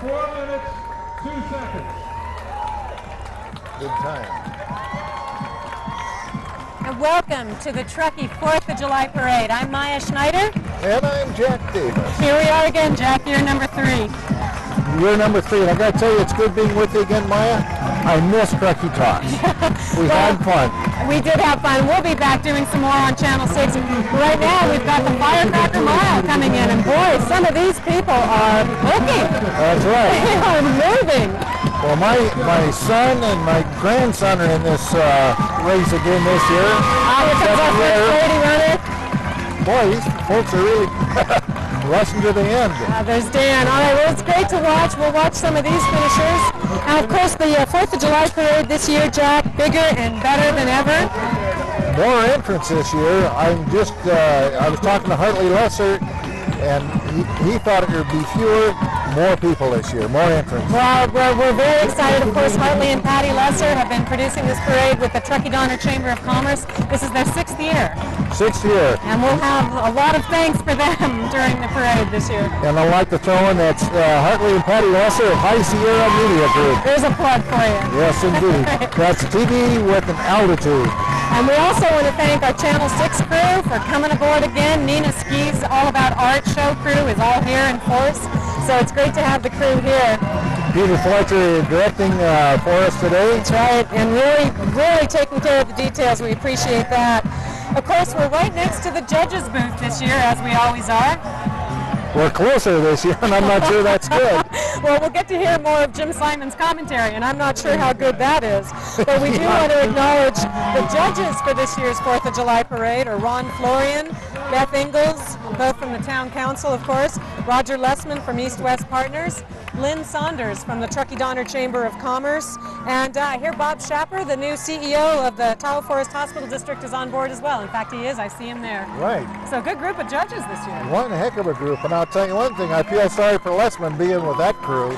4 minutes, 2 seconds. Good time. And welcome to the Truckee 4th of July Parade. I'm Maya Schneider. And I'm Jack Davis. Here we are again, Jack, year number 3. Year number 3, and I gotta tell you, it's good being with you again, Maya. I miss Truckee Talks. We had fun. We did have fun. We'll be back doing some more on Channel 6. Right now, we've got the Firecracker Mile coming in, and boy, some of these people are cooking. That's right. They are moving. Well, my son and my grandson are in this race again this year. Here comes our first lady runner. Boy, these folks are really rushing to the end. There's Dan. All right, well, it's great to watch. We'll watch some of these finishers. And, of course, the 4th of July Parade this year, Jack, bigger and better than ever. More entrants this year. I was talking to Hartley Lesser, and he thought it would be fewer, more people this year, more entrants. Well, we're very excited. Of course, Hartley and Patty Lesser have been producing this parade with the Truckee Donner Chamber of Commerce. This is their 6th year. 6th year. And we'll have a lot of thanks for them during the parade this year. And I'd like to throw in that's Hartley and Patty Lesser of High Sierra Media Group. There's a plug for you. Yes, indeed. That's TV with an altitude. And we also want to thank our Channel 6 crew for coming aboard again. Nina Ski's All About Art show crew is all here in force. So it's great to have the crew here. Peter Fletcher directing for us today. That's right, and really taking care of the details. We appreciate that. Of course, we're right next to the judges' booth this year, as we always are. We're closer this year, and I'm not sure that's good. Well, we'll get to hear more of Jim Simon's commentary, and I'm not sure how good that is. But we do want to acknowledge the judges for this year's 4th of July Parade are Ron Florian, Beth Ingalls, both from the Town Council, of course, Roger Lessman from East West Partners, Lynn Saunders from the Truckee Donner Chamber of Commerce, and here Bob Schapper, the new CEO of the Tahoe Forest Hospital District, is on board as well. In fact, he is. I see him there. Right. So a good group of judges this year. One heck of a group, and I'll tell you one thing, I feel sorry for Lessman being with that crew.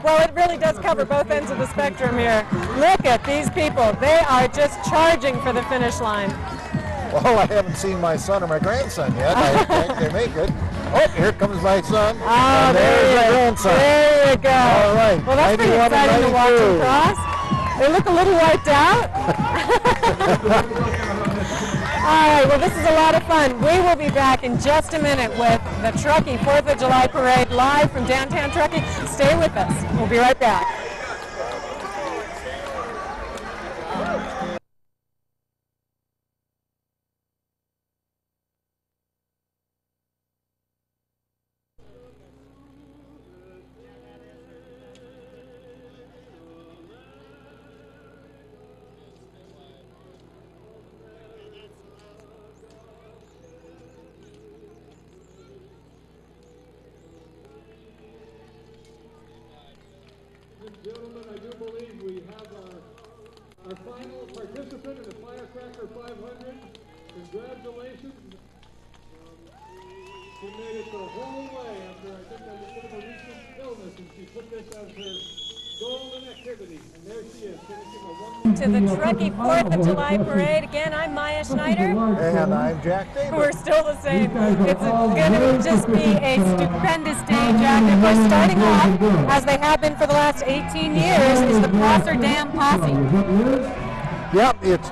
Well, it really does cover both ends of the spectrum here. Look at these people. They are just charging for the finish line. Well, I haven't seen my son or my grandson yet. I think they make it. Oh, here comes my son. Oh, and there's my grandson. There you go. All right. Well, that's pretty exciting to watch them cross. They look a little wiped out. All right, well, this is a lot of fun. We will be back in just a minute with the Truckee 4th of July Parade live from downtown Truckee. Stay with us. We'll be right back. Gentlemen, I do believe we have our final participant in the Firecracker 500. Congratulations. She made it the whole way after, I think, a bit of a recent illness, and she put this as her golden activity. And there she is, finishing a 1-minute. To the Truckee 4th of July Parade. Again, I'm Maya Schneider. And I'm Jack Davis. We're still the same. It's going to just be a stupendous day, Jack. And we're starting off, as they have been for the last 18 years, is the Prosser Dam Posse. Yep, it's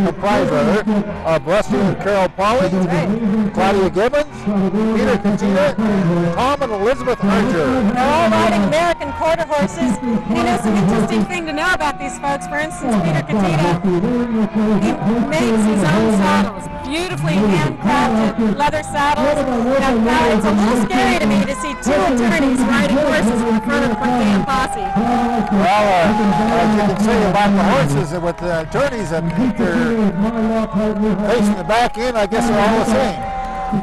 comprised of Rusty and Carol Pauley, Claudia Gibbons, Peter Catita, Tom and Elizabeth Archer. They're all riding American quarter horses. And you know, some interesting thing to know about these folks, for instance, Peter Catita, he makes his own saddles, beautifully handcrafted leather saddles. Now, it's a little scary to me to see two attorneys riding horses in front of the Dam Posse. Well, as you can see about the horses with the attorneys that they're facing the back end, I guess they're all the same.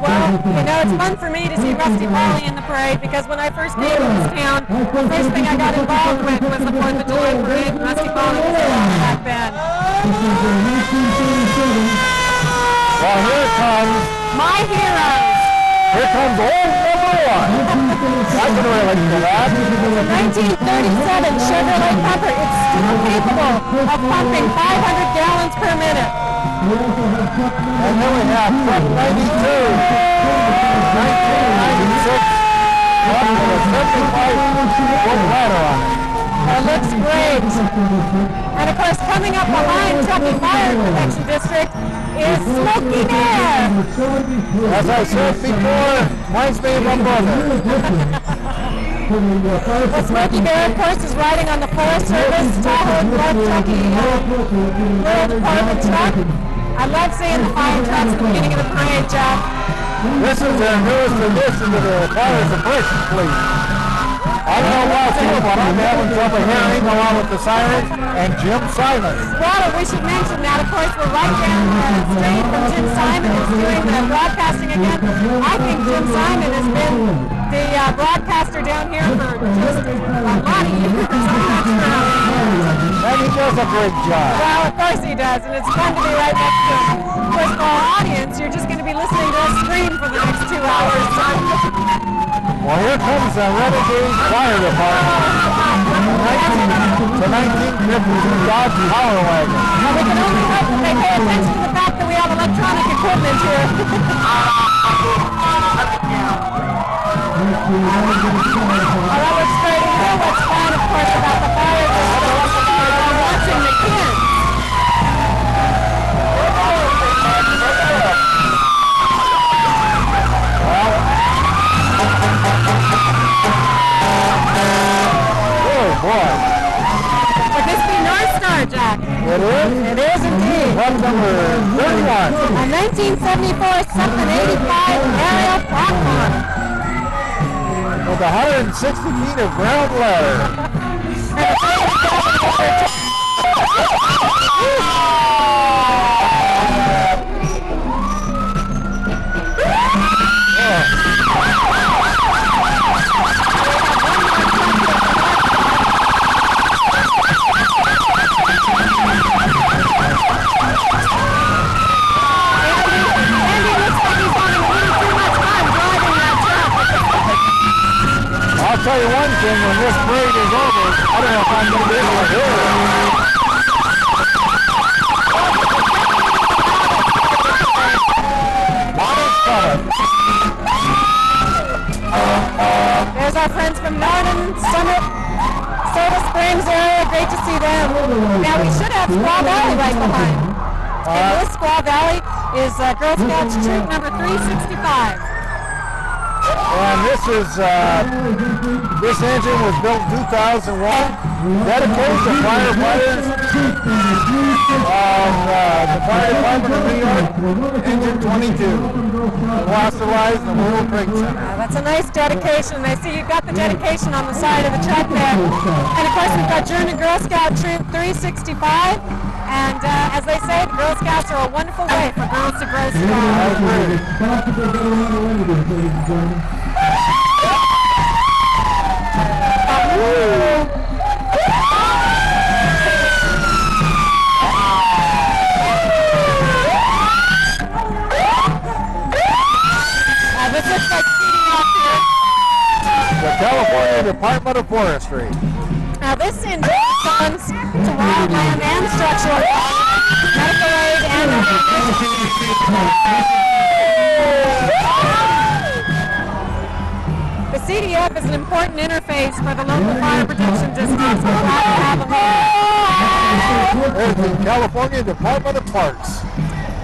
Well, you know, it's fun for me to see Rusty Pauley in the parade because when I first came to this town, the first thing I got involved with was the 4th of July parade, and Rusty Pauley was around back then. Well, here comes my heroes. Here comes old number 1. I can relate to that. It's a 1937 Chevrolet pumper. It's still capable of pumping 500 gallons per minute. And then we have Truck 92, 1996 up with a 75-foot ladder on it. It looks great. And of course, coming up behind Truckee Fire Protection District is Smoky Bear. As I said before, reminds me of my brother. Well, Smoky Bear, of course, is riding on the Forest Service Tahoe North Truckee Rural Department truck. I love seeing the fire trucks at the beginning of the parade, Jack. This is their newest addition to the fire suppression fleet. I don't know about you, but I'm having trouble hearing along with the sirens and Jim Simons. Well, we should mention that, of course, we're right down the street from Jim Simon, who's doing the broadcasting again. I think Jim Simon has been the broadcaster down here for just a lot of years. I'm not sure how many years. And he does a great job. Well, of course he does, and it's fun to be right next to him. Of course, for our audience, you're just going to be listening to us scream for the next 2 hours. Well, here comes the Renegade Fire Department. The 1952 Dodge Power Wagon. Well, we can only hope that they pay attention to the fact that we have electronic equipment here. Oh, that looks great. And you know what's fun, of course, about the fire district? Watching the kids. Oh boy. Would this be North Star, Jack? It is? It is indeed. That's number 31. A 1974 something 85 aerial platform. With 160 feet of ground ladder. I'll tell you one thing, when this parade is over, I don't know if I'm going to be able to hear it. There's our friends from Northern Summit, Silver Springs area. Great to see them. Now we should have Squaw Valley right behind. And this Squaw Valley is Girl Scouts Troop number 365. And this is, this engine was built in 2001, dedicated to firefighters of the Fire Department of New York, Engine 22. Lost their lives in the World Trade Center. That's a nice dedication. I see you've got the dedication on the side of the truck there. And of course we've got Journey Girl Scout Troop 365. And as they say, the Girl Scouts are a wonderful way for girls to grow strong. This looks like speeding up here. The California Department of Forestry. Now this engine responds to wildland and structural medical aid and the CDF is an important interface for the local fire protection districts. We're glad to have them here. There's the California Department of Parks.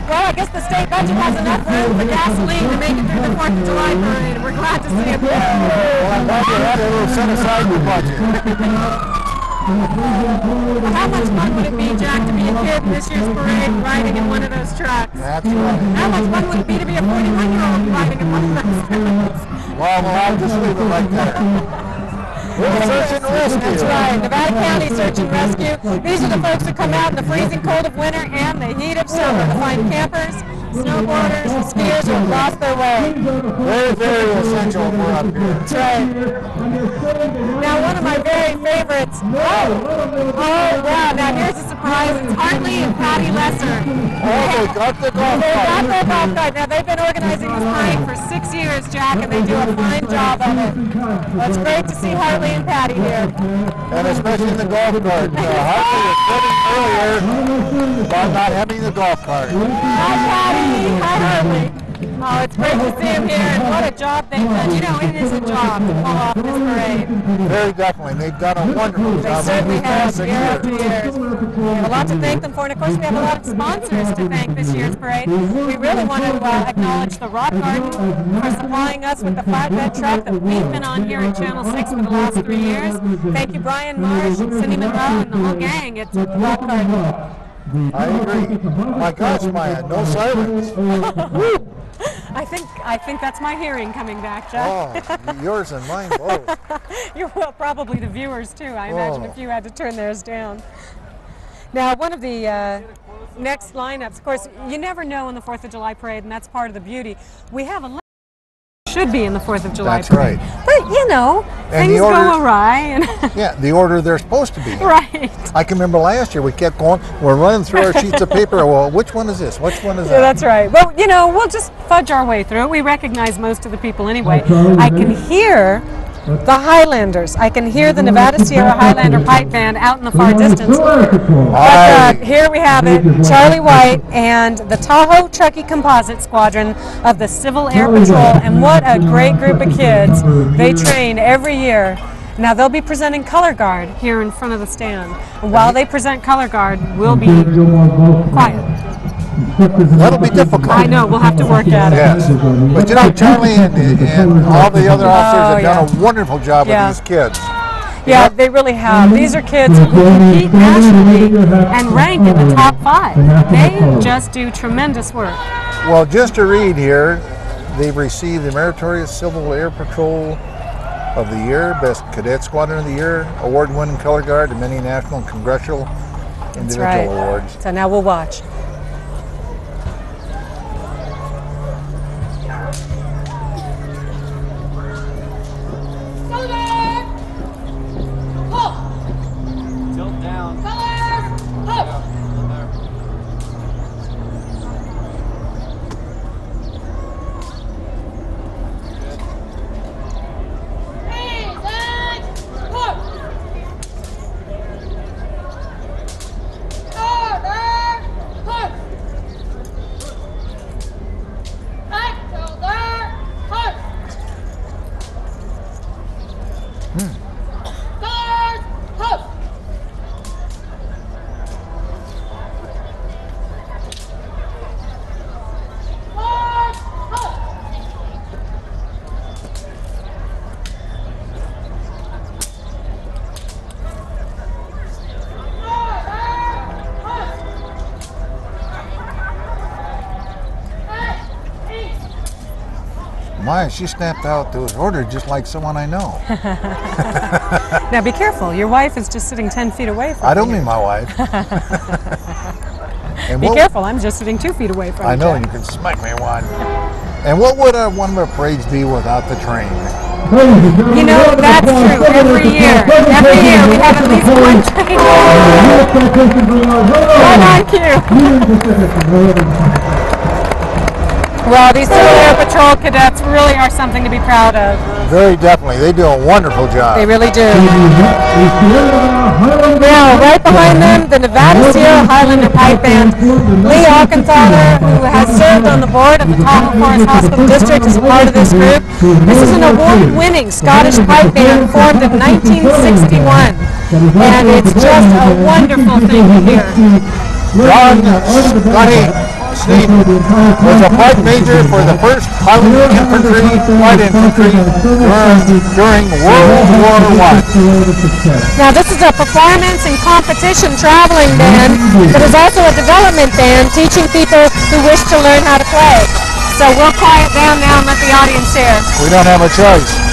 Well, I guess the state budget has enough room for gasoline to make it through the 4th of July parade. We're glad to see it there. Well, I'm glad you had a little set aside your budget. How much fun would it be, Jack, to be a kid in this year's parade riding in one of those trucks? That's right. How much fun would it be to be a 41-year-old riding in one of those trucks? Well, I'll just leave it right there. Search and rescue. That's right. Nevada County Search and Rescue. These are the folks that come out in the freezing cold of winter and the heat of summer to find campers, snowboarders, and skiers who have lost their way. Very, very essential for up here. That's right. Now, one of my very favorites. Oh, wow. Now, here's a surprise. It's Hartley and Patty Lesser. Oh, they got the golf They got cart. their golf cart. Now, they've been organizing this parade for 6 years, Jack, and they do a fine job of it. Well, it's great to see Hartley and Patty here. And especially in the golf cart. Hartley was quitting earlier about not having the golf cart. Hi, Patty. Hi, Hartley. Oh, it's great to see him here, and what a job they've done. You know, it is a job to pull off this parade. Very definitely. They've done a wonderful They job. certainly have, Fantastic year after year. year. We have a lot to thank them for, and of course we have a lot of sponsors to thank this year's parade. We really want to acknowledge the Rock Garden for supplying us with the flatbed truck that we've been on here at Channel 6 for the last 3 years. Thank you, Brian Marsh, and Cindy Monroe, and the whole gang at the Rock Garden. I agree. My gosh, Maya, no sirens. Woo! I think that's my hearing coming back, Jeff. Oh, yours and mine both. Well, probably the viewers too. I imagine if you had to turn theirs down. Now, one of the next lineups, of course, you never know in the 4th of July parade, and that's part of the beauty. We have a should be in the 4th of July That's parade. right. But, you know, And things the order- go awry. And Yeah, the order they're supposed to be in. right. I can remember last year we kept going, we're running through our sheets of paper. Well, which one is this? Which one is Yeah, that? that's right. Well, you know, we'll just fudge our way through it. We recognize most of the people anyway. I can hear the Highlanders. I can hear the Nevada Sierra Highlander Pipe Band out in the far distance. But here we have it, Charlie White and the Tahoe Truckee Composite Squadron of the Civil Air Patrol. And what a great group of kids. They train every year. Now they'll be presenting Color Guard here in front of the stand. And while they present Color Guard, we'll be quiet. That'll be difficult. I know, we'll have to work at it. Yes. But you know, Charlie and all the other officers have done a wonderful job with these kids. Yeah, they really have. These are kids who compete nationally and rank in the top 5. They just do tremendous work. Well, just to read here, they've received the Meritorious Civil Air Patrol of the Year, Best Cadet Squadron of the Year, Award-winning Color Guard, and many national and congressional individual awards. So now we'll watch. My, she snapped out those orders just like someone I know. Now be careful, your wife is just sitting 10 feet away from you. I don't mean my wife. And be careful, I'm just sitting 2 feet away from you. I know, you can smack me one. And what would one of our parades be without the train? You know, that's true. Every year we have at least one train. Right on cue. Well, these Civil Air Patrol cadets really are something to be proud of. Very definitely. They do a wonderful job. They really do. Now, right behind them, the Nevada Sierra Highlander Pipe Band. Lee Auchenthaler, who has served on the board of the Tahoe Forest Hospital District, is a part of this group. This is an award-winning Scottish pipe band formed in 1961. And it's just a wonderful thing to hear. John Scotty Sneed was a pipe major for the 1st Highland Infantry, Light Infantry during World War I. Now this is a performance and competition traveling band, but is also a development band teaching people who wish to learn how to play. So we'll quiet down now and let the audience hear. We don't have a choice.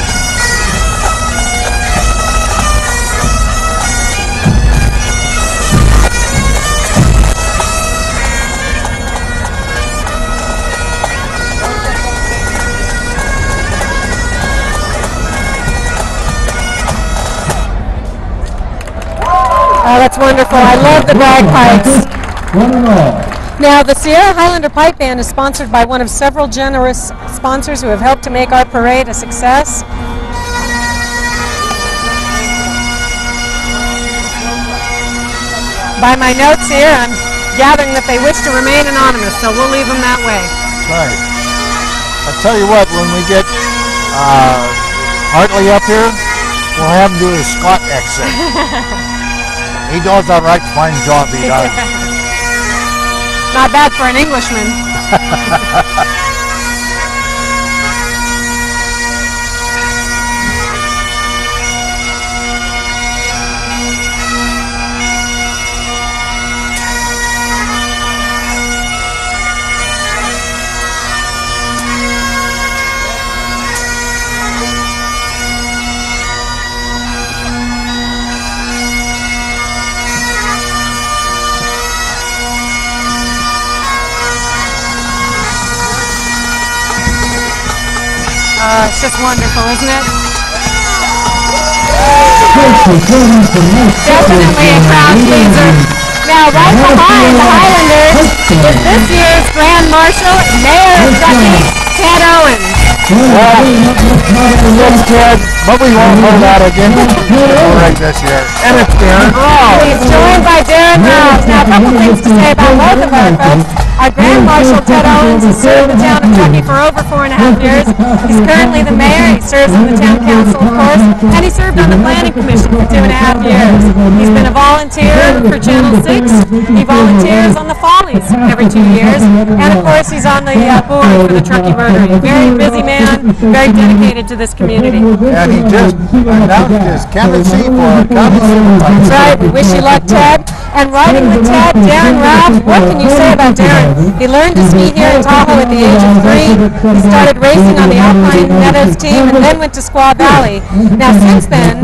Oh, that's wonderful. I love the bagpipes. Now, the Sierra Highlander Pipe Band is sponsored by one of several generous sponsors who have helped to make our parade a success. By my notes here, I'm gathering that they wish to remain anonymous, so we'll leave them that way. Right. I'll tell you what, when we get Hartley up here, we'll have him do his Scott accent. He does a right fine job, he does. Not bad for an Englishman. It's just wonderful, isn't it? Definitely a crowd pleaser. Now, right behind the Highlanders is this year's Grand Marshal, Mayor of Truckee, Ted Owens. Yes, Ted, but we won't hold that again. All right this year. And it's Darren. He's joined by Darren Rouse. Now, a couple things to say about both of our folks. Our Grand Marshal, Ted Owens, has served the town of Truckee for over 4.5 years. He's currently the mayor. He serves on the town council, of course, and he served on the planning commission for 2.5 years. He's been a volunteer for Channel 6. He volunteers on the Follies every 2 years, and of course, he's on the board for the Truckee Rotary. Very busy man, very dedicated to this community. And he just announced his candidacy for county supervisor. That's right. We wish you luck, Ted. And riding with Ted, Darren Ralph. What can you say about Darren? He learned to ski here in Tahoe at the age of 3. He started racing on the Alpine Meadows team and then went to Squaw Valley. Now, since then,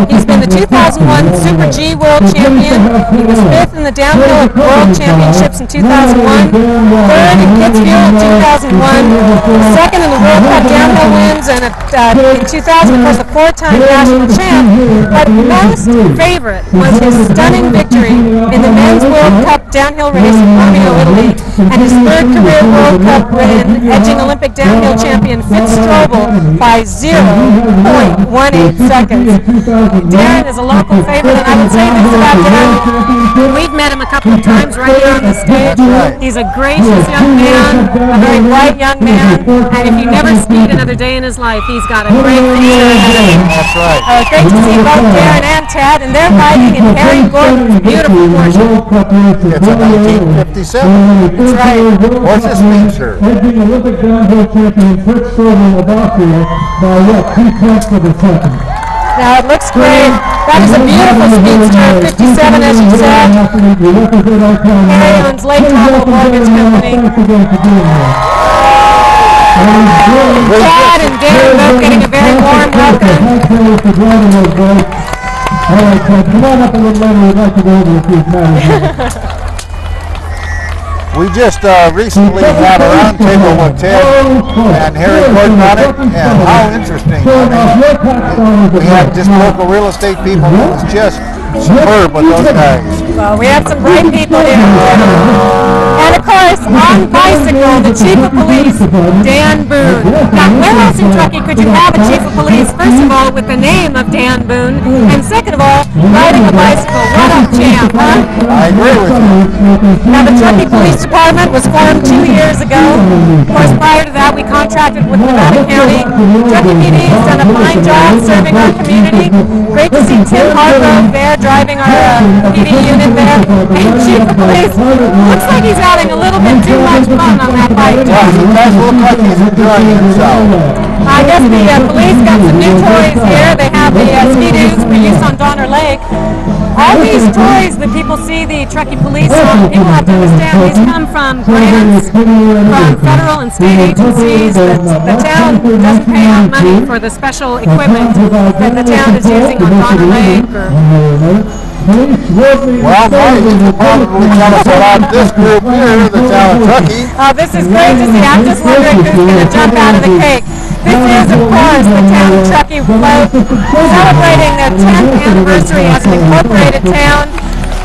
he's been the 2001 Super G World Champion. He was 5th in the Downhill World Championships in 2001, 3rd in Kitzbühel in 2001, 2nd in the World Cup Downhill wins, and in 2000, of course, a 4-time national champ. But most favorite was his stunning victory in the Men's World Cup Downhill race in Romeo, Italy, and his 3rd career World Cup win, edging Olympic downhill champion Fitz Strobel by 0.18 seconds. Darren is a local favorite, and I would say this about Darren. We've met him a couple of times right here on the stage. He's a gracious young man, a very bright young man, and if he never skied another day in his life, he's got a great future ahead of him. That's right. Great to see both Darren and Ted, and they're riding in Harry Gordon's beautiful Porsche. It's a 1957. That's right. Porsche Speedster. Edging Olympic downhill champion Fritz Strobel of Austria by 2 tenths of a second. Now it looks great. That is a beautiful Speedster, 57 as you said. Harry owns Lake Tahoe Mortgage Company. Chad and Darren both getting a very warm welcome. All right, Ted, come on up a little later. We'd like to go over a few matters. We just recently had a roundtable with Ted and Harry Gordon on it, and how interesting. I mean, we had just local real estate people. It was just superb with those guys. Well, we have some bright people here. And of course, on bicycle, the Chief of Police, Dan Boone. Now, where else in Truckee could you have a Chief of Police, first of all, with the name of Dan Boone, and second of all, riding a bicycle? What up, champ, huh? I agree with you. Now, the Truckee Police Department was formed 2 years ago. Of course, prior to that, we contracted with Nevada County. Truckee PD has done a fine job serving our community. Great to see Tim Hargrove there, driving our PD unit there. And Chief of Police looks like he's having a little bit too much fun on that bike. Yeah, he does look like he's enjoying himself. I guess the police got some new toys here. They have the Ski-Doos for use on Donner Lake. All these toys that people see the Truckee Police on, people have to understand these come from grants from federal and state agencies. The town doesn't pay out money for the special equipment that the town is using on Donner Lake. Well, Marty, you can probably tell us about this group here, the town of Truckee. This is great to see. I'm just wondering who's going to jump out of the cake. This is, of course, the town of Truckee float, celebrating their 10th anniversary as an incorporated town.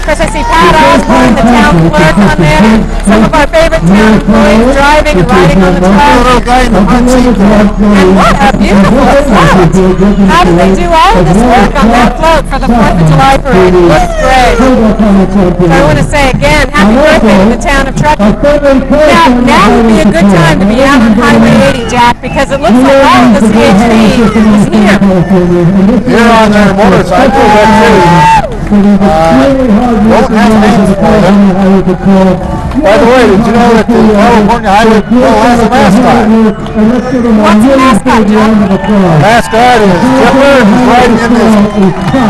Of course, I see Pat Osborne, the town clerk, on there. Some of our favorite town employees driving and riding on the truck. Little guy in the front seat there. And what a beautiful float! How did they do all of this work on that float for the 4th of July parade? It looks great. So I want to say again, happy birthday to the town of Truckee. Now would be a good time to be out on Highway 80, Jack, because it looks like all of the CHP is here. Here on their motorcycle, that's it. Don't have names for them. By the way, did you know that the California Highway Patrol has a mascot? What's the mascot, John? Mascot is Chipper. He's riding in this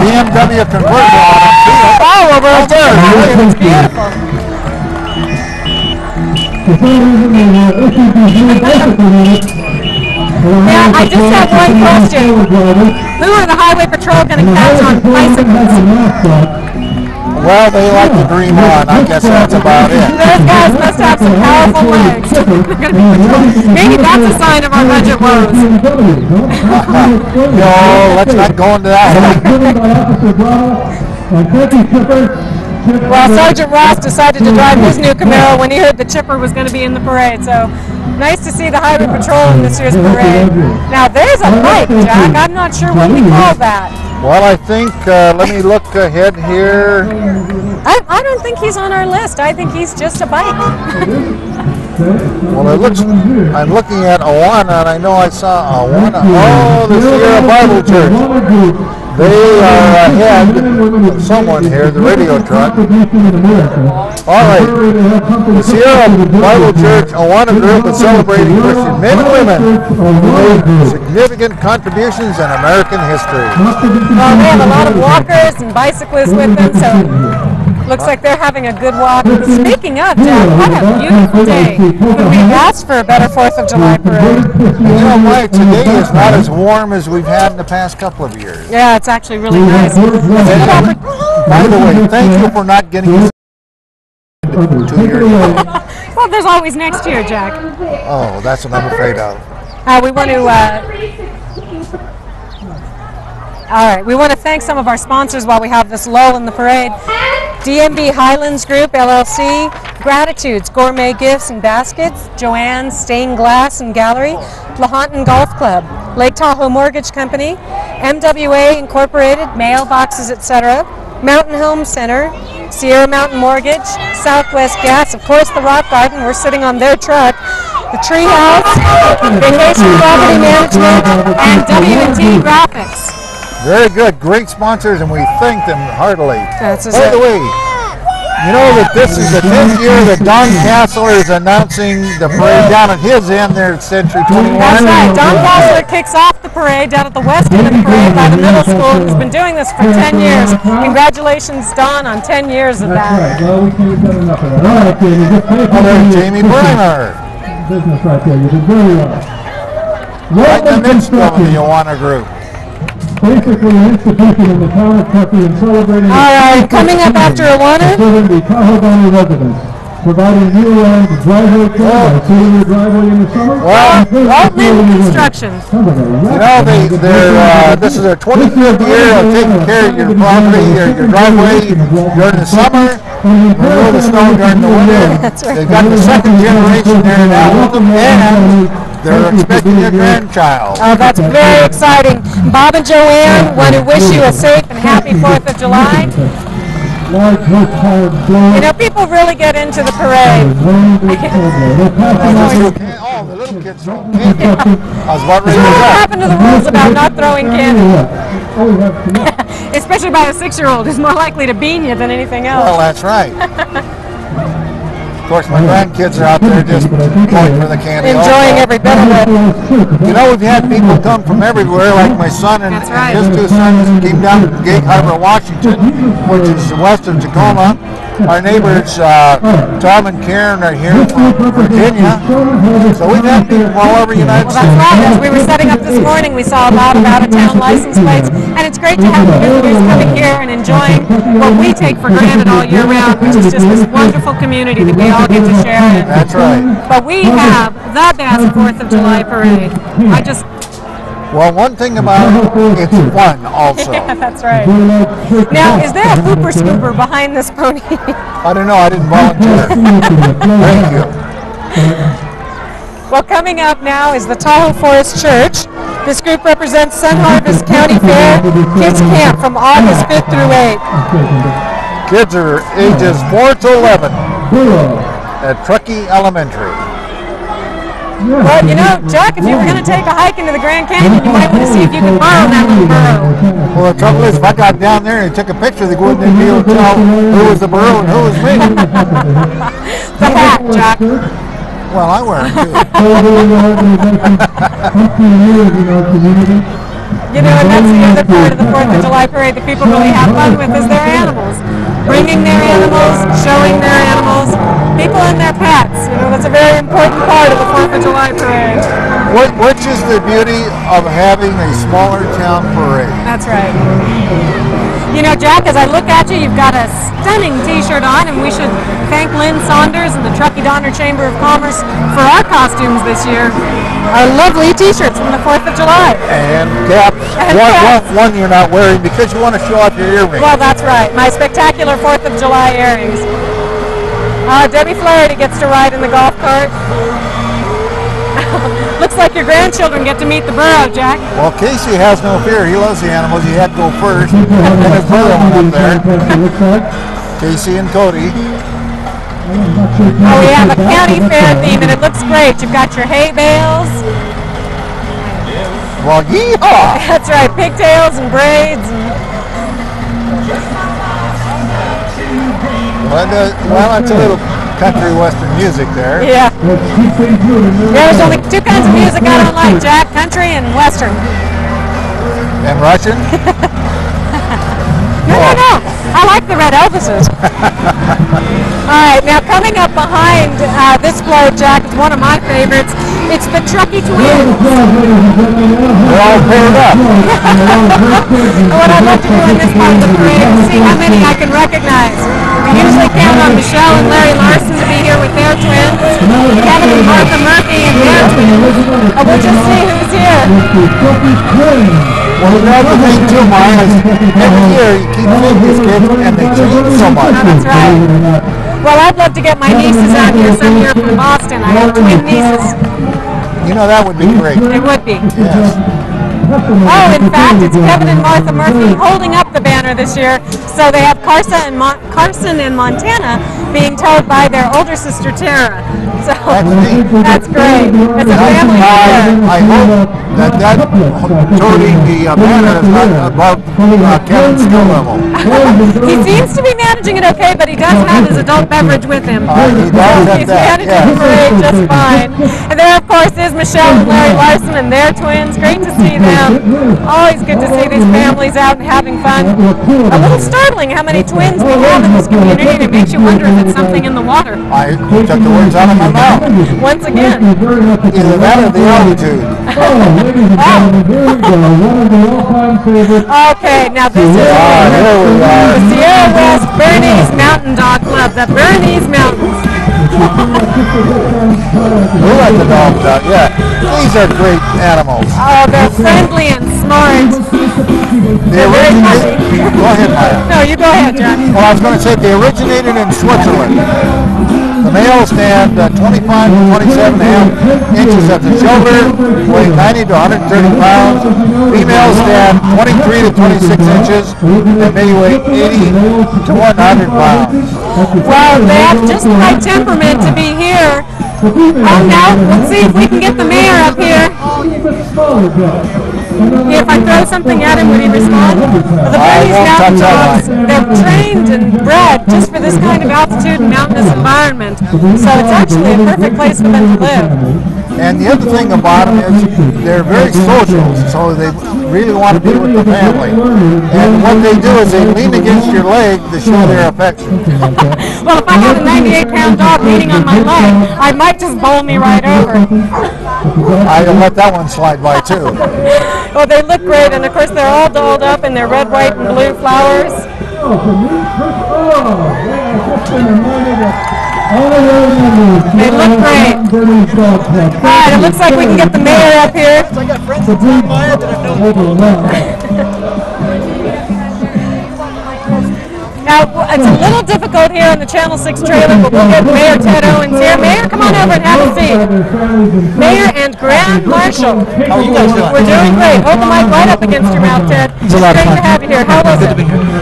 BMW convertible. Oh, over there. It's beautiful. Now, I just have one question. Who are the Highway Patrol going to catch on bicycles? Well, they like to dream on. I guess that's about it. Those guys must have some powerful legs. Maybe that's a sign of our budget woes. No, let's not go into that. Well, Sergeant Ross decided to drive his new Camaro when he heard the Chipper was going to be in the parade. So nice to see the Highway Patrol in this year's parade. Now, there's a bike, Jack. I'm not sure what we call that. Well, I think, let me look ahead here. I don't think he's on our list. I think he's just a bike. Well, it looks, I'm looking at Awana, and I know I saw Awana. Oh, the Sierra Bible Church. They are ahead of someone here, the radio truck. All right, the Sierra Bible Church Awana group is celebrating Christian men and women who made significant contributions in American history. Well, they have a lot of walkers and bicyclists with them, so looks like they're having a good walk. Speaking of, Jack, what a beautiful day. Could we ask for a better 4th of July parade? You know, Mike, today is not as warm as we've had in the past couple of years. Yeah, it's actually really nice. By the way, thank you for not getting us 2 years ago. Well, there's always next year, Jack. Oh, that's what I'm afraid of. We want to... all right, we want to thank some of our sponsors while we have this lull in the parade. DMB Highlands Group, LLC, Gratitudes, Gourmet Gifts and Baskets, Joanne's Stained Glass and Gallery, Lahontan Golf Club, Lake Tahoe Mortgage Company, MWA Incorporated, Mailboxes, etc., Mountain Home Center, Sierra Mountain Mortgage, Southwest Gas, of course the Rock Garden, we're sitting on their truck, the Tree House, Vacation Property Management, and W&T Graphics. Very good, great sponsors, and we thank them heartily. That's By the way, you know that this is the 10th year that Don Castler is announcing the parade down at his end there at Century 21. That's right. Don Castler kicks off the parade down at the west end of the parade by the middle school. He's been doing this for 10 years. Congratulations, Don, on 10 years of that. That's right. Well, we can't get enough of that. All right, Jamie. Just pay Oh, there's Jamie Breimer. business right there. You did very well. Right in the Roman midst of the construction, Awana group. basically an institution in the town of Truckee and celebrating. All right, coming up after Awana. Serving the Tahoe Valley residents, providing year-round driveway care by sealing your driveway in the summer. Well, Altman Construction. You know, this is their 25th year of taking care of your property or your driveway during the summer, remove the snow during the winter. That's right. They've got the second generation there now with them, and they're expecting a grandchild. Oh, that's very exciting. Bob and Joanne want to wish you a safe and happy 4th of July. You know, people really get into the parade. Oh, the little kids throw candy. I was about ready to What go. happened to the rules about not throwing candy? Especially by a 6-year-old who's more likely to bean you than anything Well, else. that's right. Of course, my grandkids are out there just going for the candy. Enjoying every bit of it. You know, we've had people come from everywhere, like my son and That's right. his 2 sons came down from Gate Harbor, Washington, which is west of Tacoma. Our neighbors, Tom and Karen, are here from Virginia. So we've had people from all over the United Well, that's States. right. As we were setting up this morning, we saw a lot of out-of-town license plates, and it's great to have visitors coming here and enjoying what we take for granted all year round, which is just this wonderful community that we all get to share in. That's right. But we have the best 4th of July parade. Well, one thing about it, it's fun also. Yeah, that's right. Now, is there a pooper scooper behind this pony? I don't know, I didn't volunteer. Thank you. Well, coming up now is the Tahoe Forest Church. This group represents Sun Harvest County Fair Kids Camp from August 5th through 8th. Kids are ages 4 to 11 at Truckee Elementary. Well, you know, Jack, if you were going to take a hike into the Grand Canyon, you might want to see if you can borrow that little burro. Well, the trouble is, if I got down there and took a picture, they wouldn't be able to tell who was the burro and who was me. The hat, Jack. Well, I wear them too. You know, and that's the other part of the 4th of July parade that people really have fun with is their animals. Bringing their animals, showing their animals, people and their pets. You know, that's a very important part of the 4th of July parade. Which is the beauty of having a smaller town parade. That's right. You know, Jack, as I look at you, you've got a stunning t-shirt on, and we should thank Lynn Saunders and the Truckee Donner Chamber of Commerce for our costumes this year. Our lovely t-shirts from the 4th of July. And caps. And caps. One you're not wearing because you want to show off your earrings. Well, that's right. My spectacular 4th of July earrings. Debbie Flaherty gets to ride in the golf cart. Looks like your grandchildren get to meet the burro, Jack. Well, Casey has no fear. He loves the animals. He had to go first. And his brother went up there. Casey and Cody. Oh, we have a county fair theme, and it looks great. You've got your hay bales. Well, yeehaw! That's right, pigtails and braids. Well, that's a little country western music there. Yeah. There's only two kinds of music I don't like, Jack: country and western. And Russian? No. I like the Red Elvises. All right, now coming up behind this float, Jack, is one of my favorites. It's the Truckee Twins. They're all paired up. What I'd love to do in this part of the parade is see how many I can recognize. We usually count on Michelle and Larry Larson to be here with their twins. Kevin and Martha Murphy and their twins. We'll just see who's here. Well, you know the thing too, Maya, is every year you keep seeing these kids and they change so much. Oh, that's right. Well, I'd love to get my nieces out here some year from Boston. I have twin nieces. You know, that would be great. It would be. Yes. Oh, in fact, it's Kevin and Martha Murphy holding up the banner this year. So they have Carson in Montana being towed by their older sister Tara. So that's great. It's a family affair. I hope that toting the banner is not above Kevin's skill level. He seems to be managing it okay, but he does have his adult beverage with him. He does have He's that, managing the parade just fine. And there, of course, is Michelle and Larry Larson and their twins. Great to see them. Always good to see these families out and having fun. A little startling how many twins we have in this community, and it makes you wonder if it's something in the water. I took the words out of my mouth. Once again. Either that or the altitude. Okay, now this is Here we are. the Sierra West Bernese Mountain Dog Club, the Bernese Mountains. We like the dogs out, yeah. These are great animals. Oh, they're friendly and smart. They originated, go ahead, Maya. No, you go ahead, Jack. Well, I was going to say they originated in Switzerland. The males stand 25 to 27 and a half inches at the shoulder, weigh 90 to 130 pounds. Females stand 23 to 26 inches and may weigh 80 to 100 pounds. Well, they have just the right temperament to be here. Oh, now, let's see if we can get the mayor up here. If I throw something at him, would he respond? Well, the Bernese Mountain Dogs, they're trained and bred just for this kind of altitude and mountainous environment. So it's actually a perfect place for them to live. And the other thing about them is they're very social, so they really want to be with the family. And what they do is they lean against your leg to show their affection. Well, if I had a 98-pound dog leaning on my leg, I might just bowl me right over. I'd let that one slide by too. Well, they look great, and of course they're all dolled up in their red, white, and blue flowers. They look great. All right, it looks like we can get the mayor up here. Now, it's a little difficult here on the Channel 6 trailer, but we'll get Mayor Ted Owens here. Mayor, come on over and have a seat. Mayor and Grand Marshal. How are you guys doing? We're doing great. Hold the mic right up against your mouth, Ted. It's a lot of great fun. to have you here. How was it?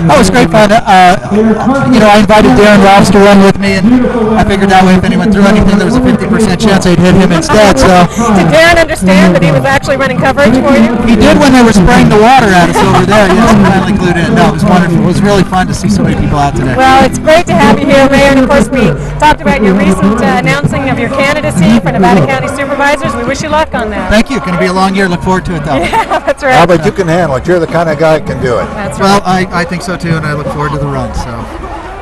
Oh, it was great fun. I invited Darren Robs to run with me, and I figured that way if anyone threw anything, there was a 50% chance I'd hit him instead. So Did Darren understand that he was actually running coverage for you? he did when they were spraying the water at us over there. Yes, he finally glued in. No, it was wonderful. It was really fun to see so many people out today. Well, it's great to have you here, Mayor. And of course, we talked about your recent announcing of your candidacy for Nevada County Supervisors. We wish you luck on that. Thank you. Going to be a long year. Look forward to it, though. Yeah, that's right. How about you can handle it? You're the kind of guy that can do it. That's Well, right. I think so too, and I look forward to the run. So,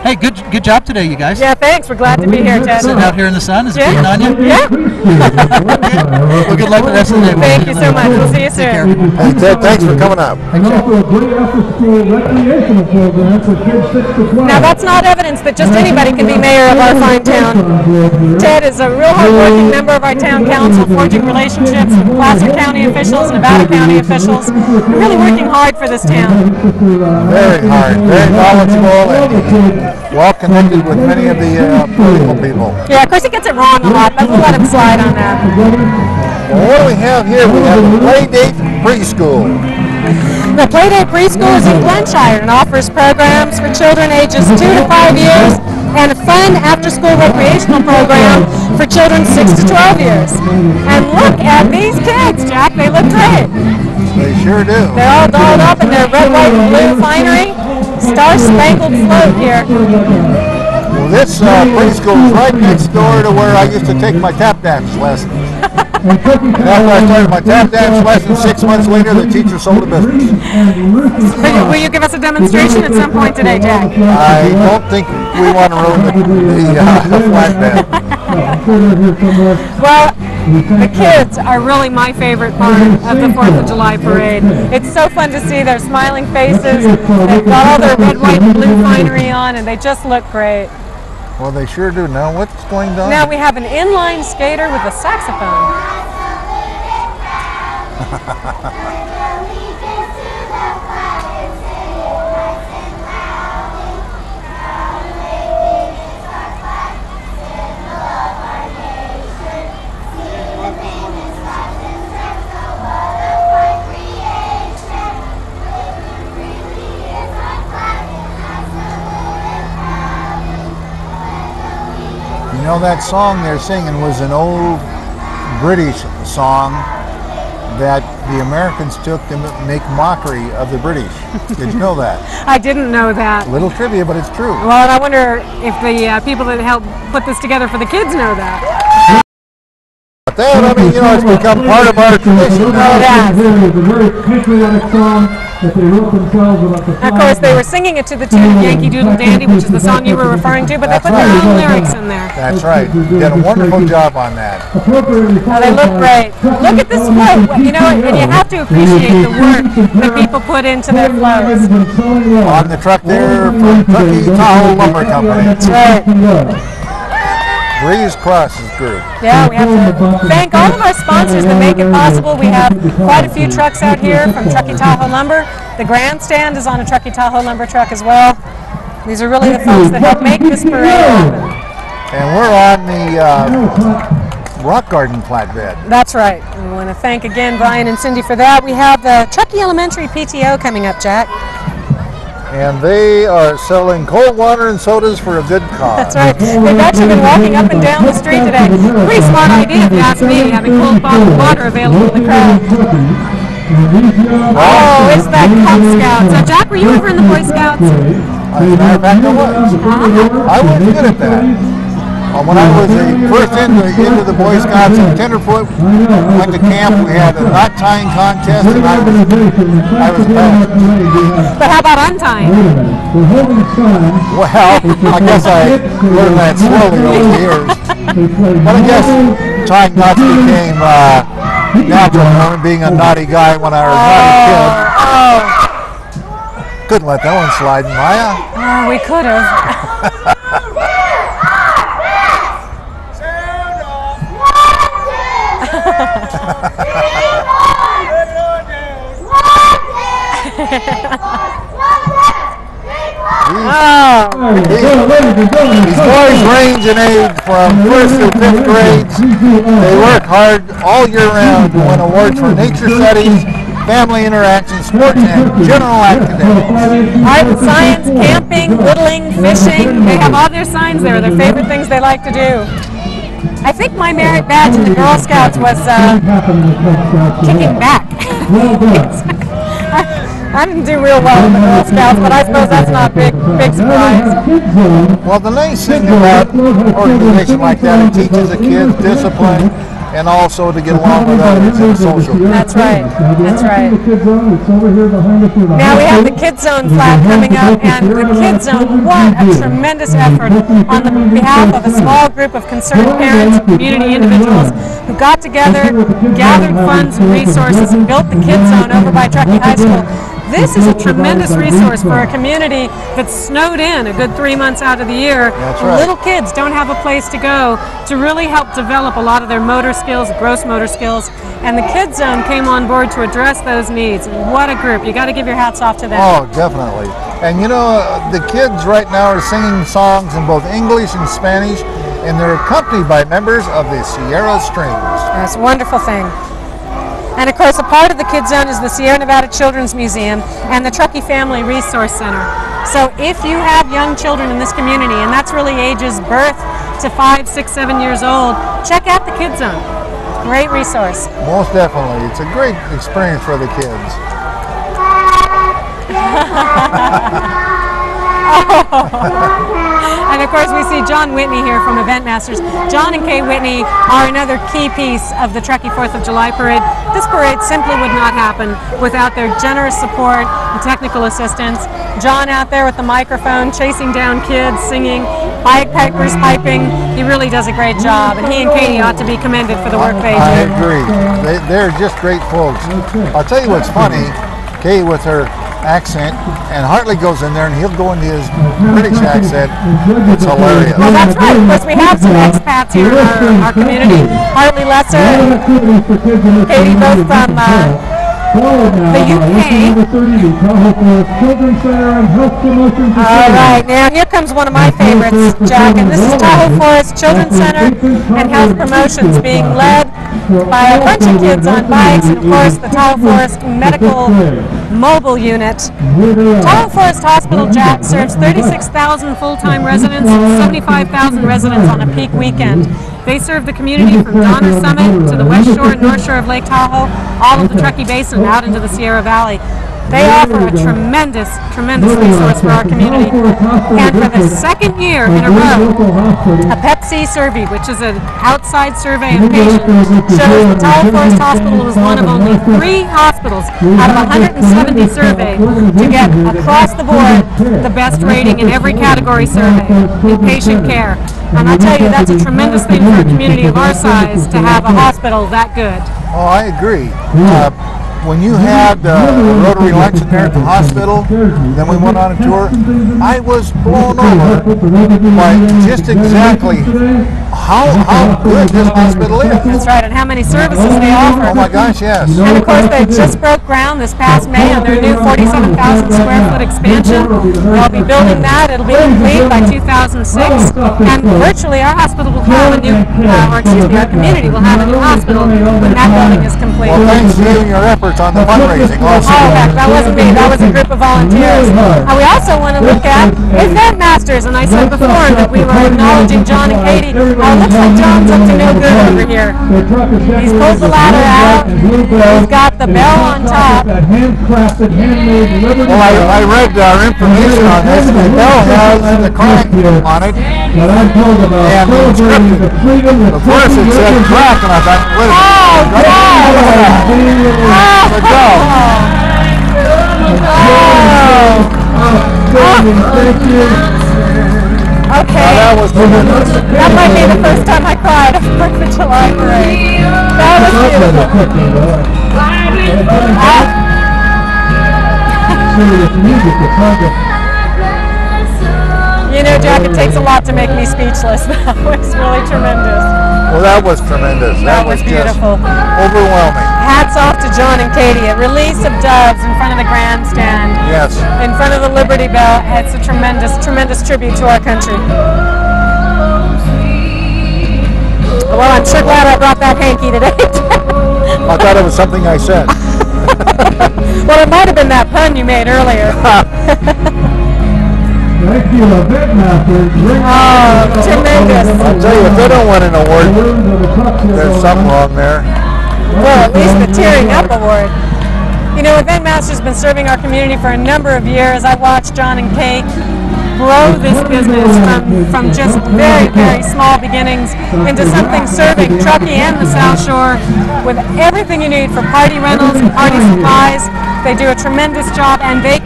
hey, good job today, you guys. Yeah, thanks. We're glad to be here, Ted. Sitting out here in the sun, is it Yeah. beating on you? Yeah. Well, good luck the rest of the day. Thank you so much. We'll see you Take care. soon. Hey, Ted, thanks for coming up. And also a great after-school recreational program for kids 6 to 12. Now, that's not evidence that just anybody can be mayor of our fine town. Ted is a real hard-working member of our town council, forging relationships with Placer County officials, Nevada County officials, and really working hard for this town. Very hard, very knowledgeable, and well connected with many of the political people. Yeah, of course he gets it wrong a lot, but we'll let him slide on that. Well, what do we have here? We have a play date preschool. The Playdate Preschool is in Glenshire and offers programs for children ages 2 to 5 years and a fun after-school recreational program for children 6 to 12 years. And look at these kids, Jack. They look great. They sure do. They're all dolled up in their red, white, and blue finery. Star-spangled float here. Well, this preschool is right next door to where I used to take my tap dance lessons. And after I started my tap dance lessons, 6 months later, the teacher sold the business. Will you give us a demonstration at some point today, Jack? I don't think we want to ruin the flatbed. Well, the kids are really my favorite part of the 4th of July parade. It's so fun to see their smiling faces. They've got all their red, white, and blue finery on, and they just look great. Well, they sure do. Now, what's going on? Now we have an inline skater with a saxophone. You know, that song they're singing was an old British song that the Americans took to make mockery of the British. Did you know that? I didn't know that. Little trivia, but it's true. Well, and I wonder if the people that helped put this together for the kids know that. But that, I mean, you know, it's become part of our tradition now. Yeah. It's a very patriotic song that they wrote themselves about the Of course, they were singing it to the tune of Yankee Doodle Dandy, which is the song you were referring to, but they put their own lyrics in there. That's right. You did a wonderful job on that. Oh, they look great. Look at this float. You know, and you have to appreciate the work that people put into their floats. On the truck there from Truckee Lumber Company. That's right. Breeze Cross's group. Yeah, we have to thank all of our sponsors that make it possible. We have quite a few trucks out here from Truckee Tahoe Lumber. The grandstand is on a Truckee Tahoe Lumber truck as well. These are really the folks that help make this parade happen. And we're on the Rock Garden flatbed. That's right. We want to thank again Brian and Cindy for that. We have the Truckee Elementary PTO coming up, Jack. And they are selling cold water and sodas for a good cause. That's right. They've actually been walking up and down the street today. Pretty smart idea, if you ask me, having cold bottled water available in the crowd. Oh, it's that Cub Scout. So, Jack, were you ever in the Boy Scouts? As a matter of fact, I was. I was good at that. When I was first into the Boy Scouts in Tenderfoot, went to camp, we had a knot tying contest, and I was best. But how about untying? Well, I guess I learned that slowly over the years. But I guess tying knots became natural, being a naughty guy when I was a naughty kid. Couldn't let that one slide, Maya. Oh, we could have. These boys range in age from 1st through 5th grades. They work hard all year round to win awards for nature studies, family interaction, sports, and general academics. Art and science, camping, whittling, fishing. They have all their signs there, their favorite things they like to do. I think my merit badge in the Girl Scouts was kicking back. I didn't do real well in the Girl Scouts, but I suppose that's not a big surprise. Well, the nice thing about an organization like that, it teaches the kids discipline and also to get along with others and social. That's right. That's right. Now we have the Kids Zone flag coming up, and the Kids Zone, what a tremendous effort on the behalf of a small group of concerned parents and community individuals who got together, gathered funds and resources, and built the Kids Zone over by Truckee High School. This is a tremendous resource for a community that's snowed in a good 3 months out of the year. That's right. Little kids don't have a place to go to really help develop a lot of their motor skills, gross motor skills, and the Kids Zone came on board to address those needs. What a group. You got to give your hats off to them. Oh, definitely. And you know, the kids right now are singing songs in both English and Spanish, and they're accompanied by members of the Sierra Strings. That's a wonderful thing. And of course, a part of the Kids Zone is the Sierra Nevada Children's Museum and the Truckee Family Resource Center. So if you have young children in this community, and that's really ages birth to 5, 6, 7 years old, check out the Kids Zone. Great resource. Most definitely. It's a great experience for the kids. And of course we see John Whitney here from Event Masters. John and Kay Whitney are another key piece of the Truckee 4th of July Parade. This parade simply would not happen without their generous support and technical assistance. John out there with the microphone, chasing down kids, singing, bagpipers piping. He really does a great job, and he and Katie ought to be commended for the work they do. I agree. They're just great folks. I'll tell you what's funny, Kay with her accent, and Hartley goes in there and he'll go into his British accent. It's hilarious. Well, that's right. Of course, we have some expats here in our community. Hartley Lesser and Katie, both from the UK. All right, now here comes one of my favorites, Jack, and this is Tahoe Forest Children's Center and Health Promotions being led by a bunch of kids on bikes, and of course the Tahoe Forest Medical Mobile Unit. Tahoe Forest Hospital, Jack, serves 36,000 full-time residents and 75,000 residents on a peak weekend. They serve the community from Donner Summit to the West Shore and North Shore of Lake Tahoe, all of the Truckee Basin out into the Sierra Valley. They offer a tremendous resource for our community. And for the second year in a row, a PEPC survey, which is an outside survey of patients, shows that Tahoe Forest Hospital was one of only 3 hospitals out of 170 surveyed to get across the board the best rating in every category survey in patient care. And I tell you, that's a tremendous thing for a community of our size to have a hospital that good. Oh, I agree. When you had a Rotary luncheon there at the hospital, then we went on a tour, I was blown over by just exactly how good this hospital is. That's right, and how many services they offer. Oh my gosh, yes. And of course, they just broke ground this past May on their new 47,000 square foot expansion. They'll be building that. It'll be complete by 2006. And virtually our hospital will have a new, our community will have a new hospital when that building is complete. Well, thanks to you and your efforts on the fundraising also. Oh, heck, that wasn't me. That was a group of volunteers. We also want to look at Event Masters, and I said before that we were acknowledging John and Katie. Looks like John's up to no good over here. He's pulled the ladder out. He's got the bell on top. Well, I read our information on this, and the bell has the crack on it, and the inscription. Of course, it said crack, and I thought, wait a minute. Let's go. Okay. That was tremendous. That might be the first time I cried at the 4th of July parade. That was beautiful. You know, Jack, it takes a lot to make me speechless. That was really tremendous. Well, that was tremendous. That was beautiful. Just overwhelming. hats off to John and Katie. A release of doves in front of the grandstand. Yes. In front of the Liberty Bell. It's a tremendous, tremendous tribute to our country. Well, I'm sure glad I brought that hanky today. I thought it was something I said. Well, it might have been that pun you made earlier. Thank you, event masters. Oh, tremendous. I'll tell you, if they don't win an award, there's something wrong there. Well, at least the Tearing Up Award. You know, Event Master's been serving our community for a number of years. I watched John and Kate grow this business from just very, very small beginnings into something serving Truckee and the South Shore with everything you need for party rentals and party supplies. They do a tremendous job, and they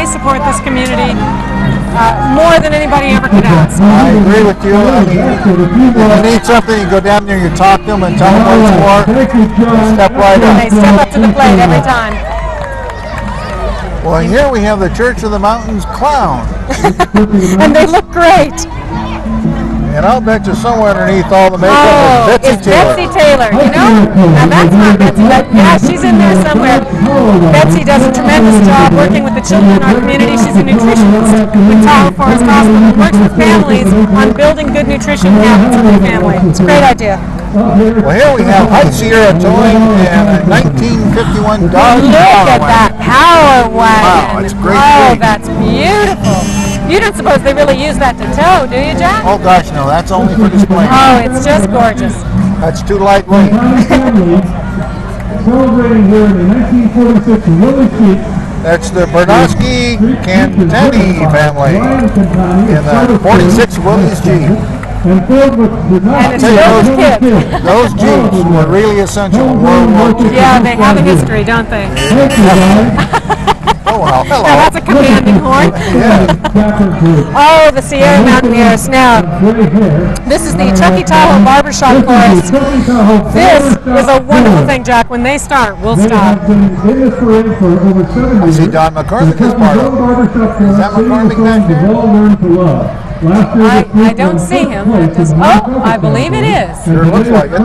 support this community more than anybody ever could ask. I agree with you. I mean, if you need something, you go down there, you talk to them and tell them what it's for. Step right up. They step up to the plate every time. Well, here we have the Church of the Mountains clown. And they look great. And I'll bet you somewhere underneath all the makeup is it's Betsy Taylor. You know? Now that's not Betsy, but yeah, she's in there somewhere. Betsy does a tremendous job working with the children in our community. She's a nutritionist with Tahoe Forest Hospital and works with families on building good nutrition habits in their family. It's a great idea. Well, here we have High Sierra Towing and a 1951 Dodge Look at Power that power Wow, wagon. it's great. Oh, that's beautiful. You don't suppose they really use that to tow, do you, Jack? Oh gosh, no, that's only for display. Oh, it's just gorgeous. That's too lightweight. Celebrating here in the 1946 Willie Street. That's the Bernowski Cantani family in the 46 Willie's Jeep. And filled with And it's those kids. Those Jeeps were really essential in World War II. Yeah, they have a history, don't they? Thank you, guys. Oh, well, hello. Now that's a commanding horn. Oh, the Sierra Mountaineers. Now, this is the Truckee Tahoe Barbershop Chorus. This is a wonderful thing, Jack. When they start, we'll stop. I see Don McCormick is part of it. Is that McCormick back there? I don't see him. I believe it is. Sure looks like it.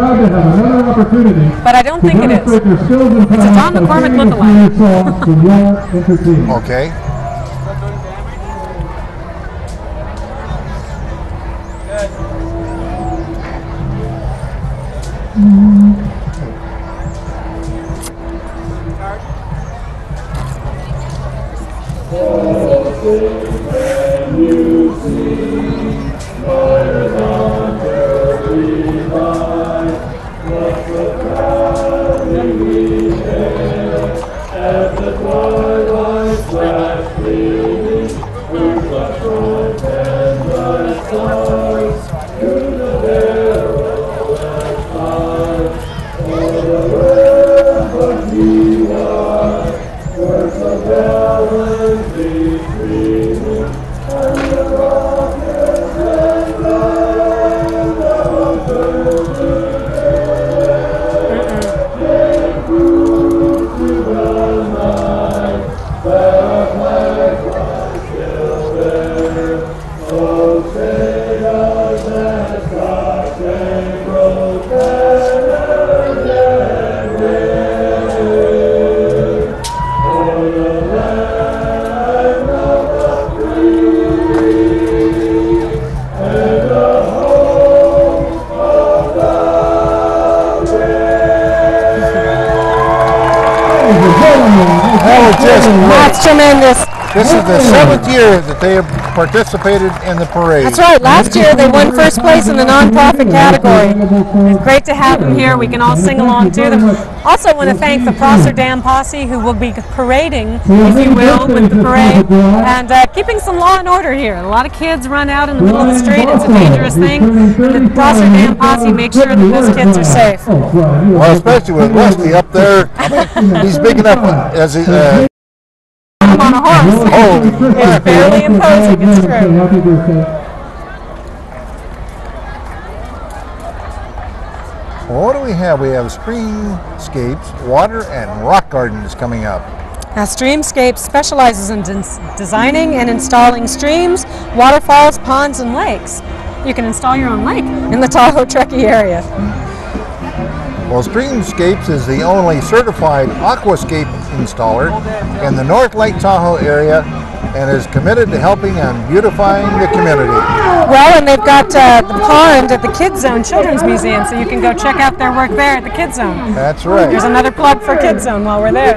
But I don't think it is. It's a Don McCormick lookalike. Okay. That's tremendous. This is the 7th year that they have participated in the parade. That's right. Last year they won first place in the nonprofit category. It's great to have them here. We can all sing along to them. Also want to thank the Prosser Dam Posse, who will be parading, if you will, with the parade, and keeping some law and order here. A lot of kids run out in the middle of the street. It's a dangerous thing. The Prosser Dam Posse makes sure that those kids are safe. Well, especially with Rusty up there. I mean, he's big enough as he... I'm on a horse. Holy It's fairly imposing, it's true. Well, what do we have? We have Streamscapes, Water and Rock Gardens coming up. Now, Streamscapes specializes in designing and installing streams, waterfalls, ponds, and lakes. You can install your own lake in the Tahoe Truckee area. Well, Streamscapes is the only certified aquascape installer in the North Lake Tahoe area and is committed to helping and beautifying the community. Well, and they've got the pond at the Kids Zone Children's Museum, so you can go check out their work there at the Kids Zone. That's right. Here's another plug for Kids Zone while we're there.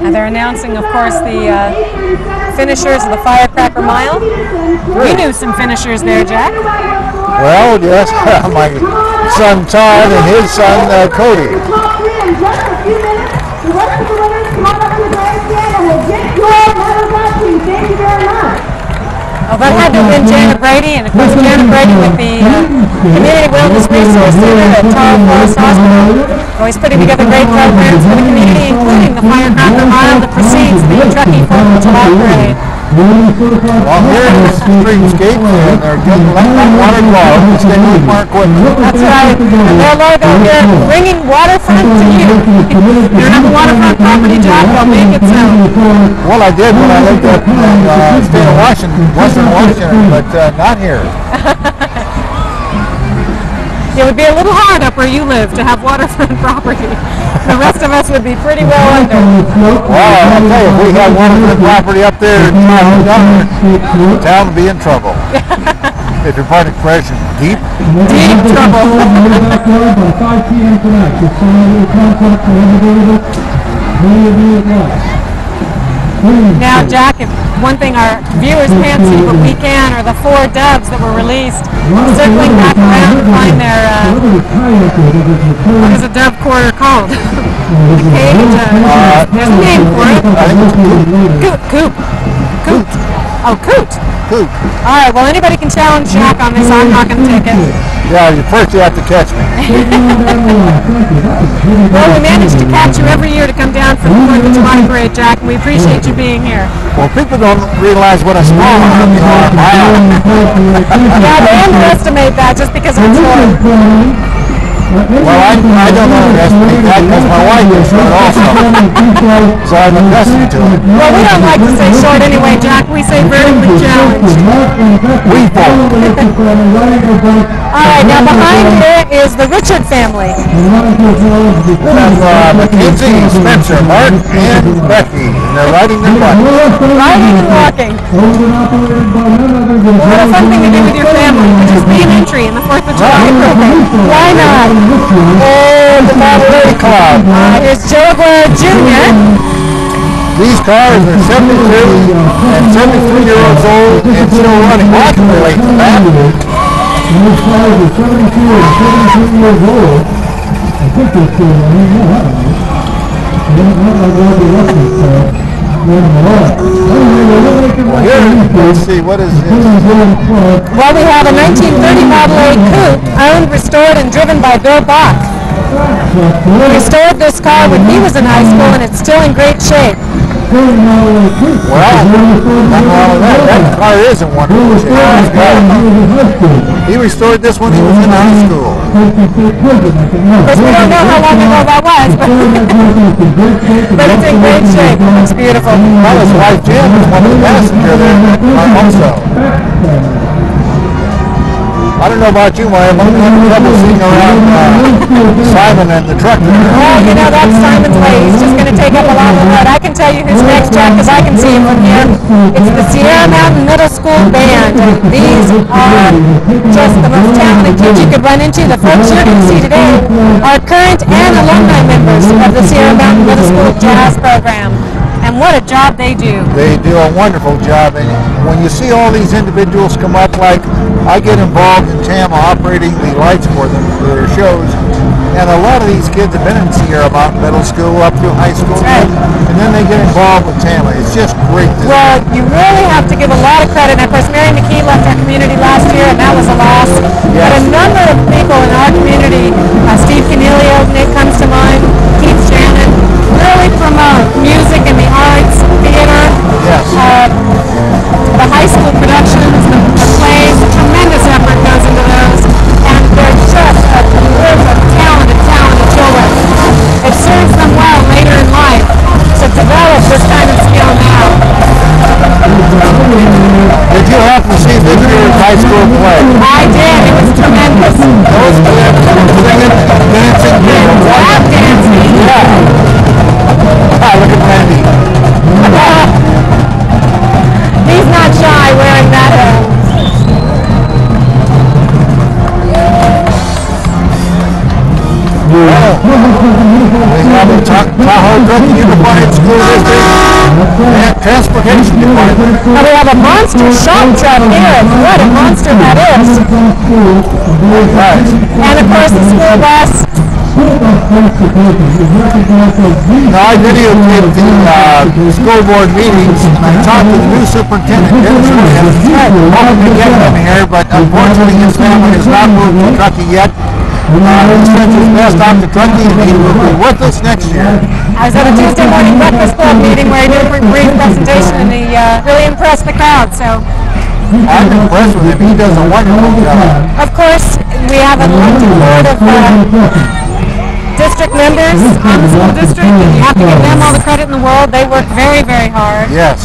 And they're announcing, of course, the finishers of the Firecracker Mile. We knew some finishers there, Jack. Well, yes, my son Todd and his son Cody. Thank you very much. Well, that had to have been Janet Brady, and of course Janet Brady with the Community Wellness Resource Center at Tahoe Forest Hospital. Always putting together great programs for the community, including the Firecracker Mile that precedes the Truckee 4th of July Parade. Well, here is Streamscape, and they're getting let that water flow to stay with Mark Whitman. That's right. And their logo here, bringing waterfront to you. You don't have a waterfront property, Jack? Well, make it so. Well, I did when I lived up in state of Washington, Western Washington, but not here. It would be a little hard up where you live to have waterfront property. The rest of us would be pretty well under. Well, I'll tell you, if we had waterfront property up there in the town would be in trouble. If you're part of expression, deep trouble. Now, Jack, if one thing our viewers can't see, but we can, are the 4 doves that were released, circling back around to find their, what is a dove quarter called? The cage? There's a name for it. Coot. Oh, coot. Coot. All right, well, anybody can challenge Jack on this. I'm not going to take it. Yeah, first you have to catch me. Well, we manage to catch you every year to come down for the 4th of July Parade, Jack, and we appreciate you being here. Well, people don't realize what a small army are. Yeah, they underestimate that just because it's short. Well, I don't underestimate that because my wife is short also. So I'm accustomed to it. Well, we don't like to say short anyway, Jack. We say vertically challenged. We folk. All right, now behind here is the Richard family. Mackenzie, Spencer, Mark, and Becky. And they're riding their bikes. Riding and walking. What a fun thing to do with your family. Just be an entry in the 4th of July program. Why not? Oh, the Monterey Club. Here's Joe Aguirre Jr. These cars are 72 and 73-year-olds old and still running. Well, I can relate to that. These cars are 72 and 73 years old. I think they're still running. I don't know how well they run this Well, here, let's see, what is this? Well, we have a 1930 Model A coupe, owned, restored, and driven by Bill Bach. We restored this car when he was in high school, and it's still in great shape. Well, nothing wrong with that. That car is in wonderful shape. He restored this when he was in high school. Of course, we don't know how long ago that was, but it's in great shape. It's beautiful. Well, his wife Jen was one of the passengers there also. I don't know about you, Maya, but I'm having trouble seeing around Simon and the truck there. Well, you know, that's Simon's way. He's just going to take up a lot of the road. I can tell you who's next, Jack, because I can see him from here. It's the Sierra Mountain Middle School Band. These are just the most talented kids you could run into. The folks you're going to see today are current and alumni members of the Sierra Mountain Middle School Jazz Program. And what a job they do. They do a wonderful job. And when you see all these individuals come up, like I get involved in TAMA operating the lights for them for their shows. And a lot of these kids have been in Sierra Mountain Middle School up through high school. Right. And then they get involved with TAMA. It's just great. Well, you really have to give a lot of credit. And of course, Mary McKee left our community last year, and that was a loss. Yes. But a number of people in our community, Steve Canelio, Nick comes to mind, Keith Shannon, really promote music and the arts, theater. Yes. The high school productions, the plays, a tremendous effort goes into those. And they're just a group of talented children. It serves them well later in life to develop this kind of skill now. Did you happen to see this year's high school play? I did. It was tremendous. That was good. Singing, dancing, Lap dancing. yeah. Ah, look at Randy. He's not shy wearing that hat. We have a Tahoe Truckee Unified School District and Transportation Department. Now we have a monster shop truck here. What a monster that is. Right. And of course the school bus. Now, I videotaped the school board meetings and I talked to the new superintendent, Dennis Williams. Hoping to get him here, but unfortunately his family has not moved to Truckee yet. He sent his best out to Truckee and he will be with us next year. I was at a Tuesday morning breakfast club meeting where he did a brief presentation and he really impressed the crowd. So, I'm impressed with him. He does a wonderful job. of course, we have an elected board of district members on the school district, and you have to give them all the credit in the world. They work very, very hard. Yes.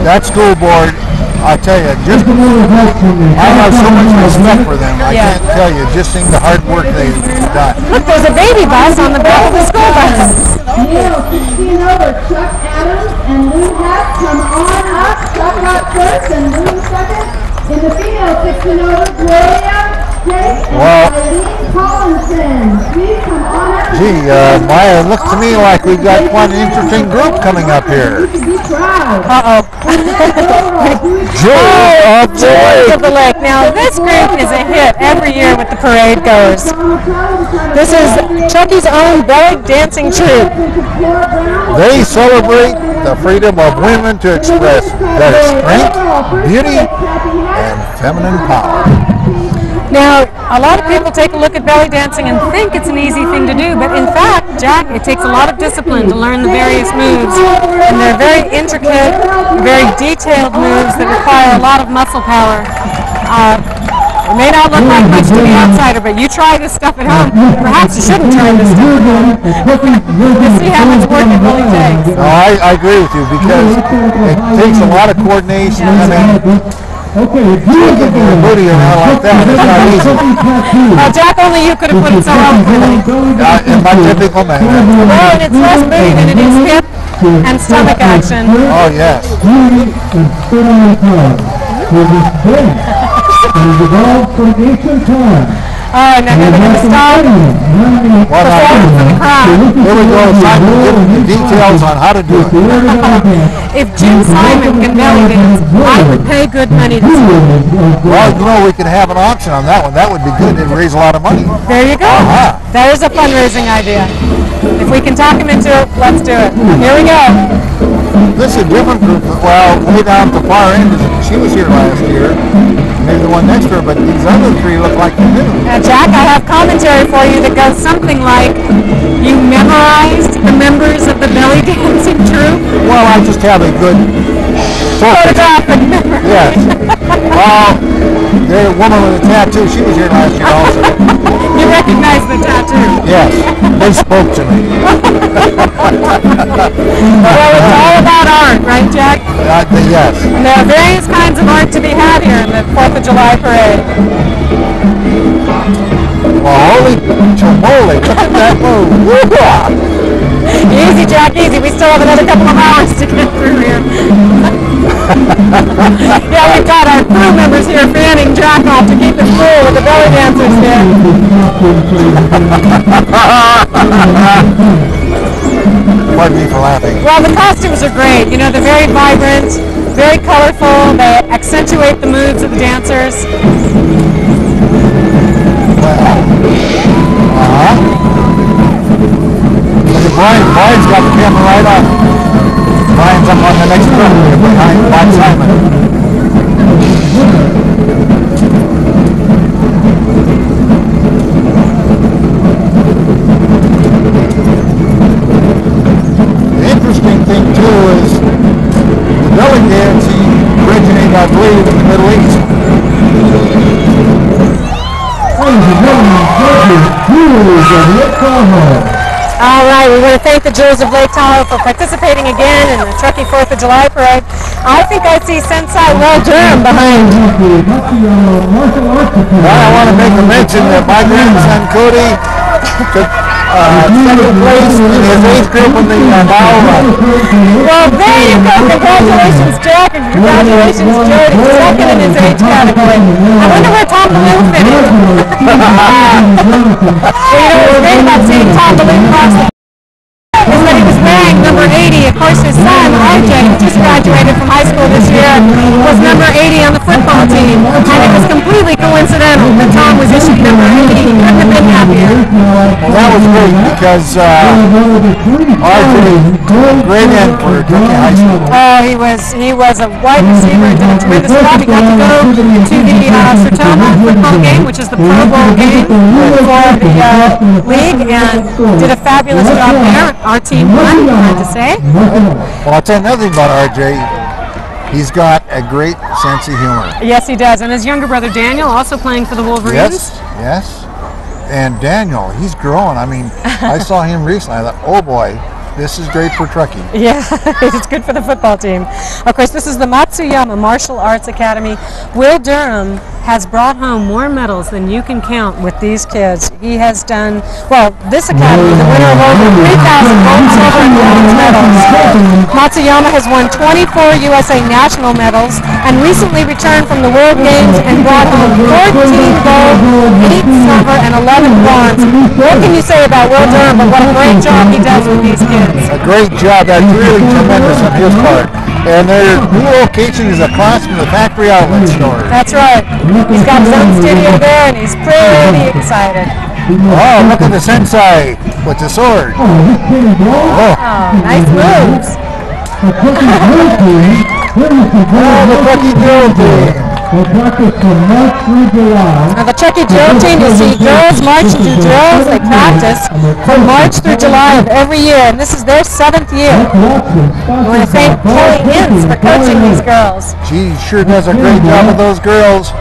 That school board, I tell you, just I have so much respect for them. I can't tell you, just seeing the hard work they've done. Look, there's a baby bus on the back of the school bus. Male 16 over, Chuck Adams and Lou Heck, come on up. Chuck up first and Lou second. In the female 16 over, Gloria Jake and Eileen Collinson. Please come on up. Gee, Maya, it looks to me like we've got quite an interesting group coming up here. Uh-oh. Joy of the Lake. Now, this group is a hit every year with the parade goers. This is Truckee's own belly dancing troupe. They celebrate the freedom of women to express their strength, beauty, and feminine power. Now, a lot of people take a look at belly dancing and think it's an easy thing to do, but in fact, Jack, it takes a lot of discipline to learn the various moves, and they're very intricate, very detailed moves that require a lot of muscle power. It may not look like much to the outsider, but you try this stuff at home. Perhaps you shouldn't try this stuff at home. Let's see how much work it really takes. No, I agree with you because it takes a lot of coordination. I mean, flicking your booty around like that is not easy. Jack, only you could have put it so eloquently. In my typical manner. Well, and it's less booty than it is hip and stomach action. Oh, yes. Oh, now they're going to stop. Well, here we go. Simon giving the details on how to do it. If Jim Simon can belly dance, I would pay good money to see it. Well, you know, we could have an auction on that one. That would be good. It'd raise a lot of money. There you go. There's a fundraising idea. If we can talk him into it, let's do it. Here we go. This is a different group. Well, way down at the far end, she was here last year. Maybe the one next to her, but these other three look like they knew. Now, Jack, I have commentary for you that goes something like, you memorized the members of the belly dancing troupe? Well, I just have a good Photographic memory. Yes. The woman with the tattoo, she was here last year also. You recognize the tattoo? Yes. They spoke to me. Well, it's all about art, right, Jack? Yes. And there are various kinds of art to be had here in the 4th of July parade. Well, holy chamole, look at that move. Easy, Jack, easy. We still have another couple of hours to get through here. Yeah, we've got our crew members here fanning Jack off to keep it cool with the belly dancers here. Pardon me for laughing. Well, the costumes are great. You know, they're very vibrant, very colorful. They accentuate the moves of the dancers. Look at Brian. Brian's got the camera right on. Brian's up on the next row here behind Simon. The interesting thing too is the belly dancing originated, I believe, in the Middle East. All right, we want to thank the Jewels of Lake Tahoe for participating again in the Truckee 4th of July Parade. I think I see Sensei Will Durham behind. Well, I want to make a mention that my grandson Cody took second place in his age group in the mile run. Well, there you go. Congratulations, Jack, and congratulations, Jody. Second in his age category. I wonder where Tom Baloo fit in. Well, you know what's great about seeing Tom Baloo cross the is that he was wearing number 80. Of course, his son, RJ, who just graduated from high school this year, was number 80 on the football team. And it was completely coincidental that Tom was issued number 80. He couldn't have been happier. Well, that was great because RJ, great end for Truckee High School. Oh, he was a wide receiver and did a tremendous job. He got to go to the Sertoma football game, which is the Pro Bowl game for the league, and did a fabulous job there. Our team won, I have to say. Well, I'll tell you another thing about RJ. He's got a great sense of humor. Yes, he does. And his younger brother Daniel, also playing for the Wolverines. Yes. And Daniel, he's growing. I mean, I saw him recently. I thought, oh boy, this is great for Truckee. Yeah, it's good for the football team. Of course, this is the Matsuyama Martial Arts Academy. Will Durham has brought home more medals than you can count with these kids. He has done, well, this academy, the winner of over 3,000 gold, silver, and bronze medals. Matsuyama has won 24 USA national medals and recently returned from the World Games and brought home 14 gold, 8 silver, and 11 bronze. What can you say about Will Durham, but what a great job he does with these kids? A great job. That's really tremendous on his part. And their new location is across from the factory outlet store. That's right. He's got his own studio there, and he's pretty excited. Oh, look at the sensei with the sword. Oh, Nice moves. the Truckee drill team. Now the Truckee drill team, you see girls march and do drills. They practice from March through July of every year, and this is their 7th year. I want to thank Kelly Ince for coaching these girls. She sure does a great job with those girls.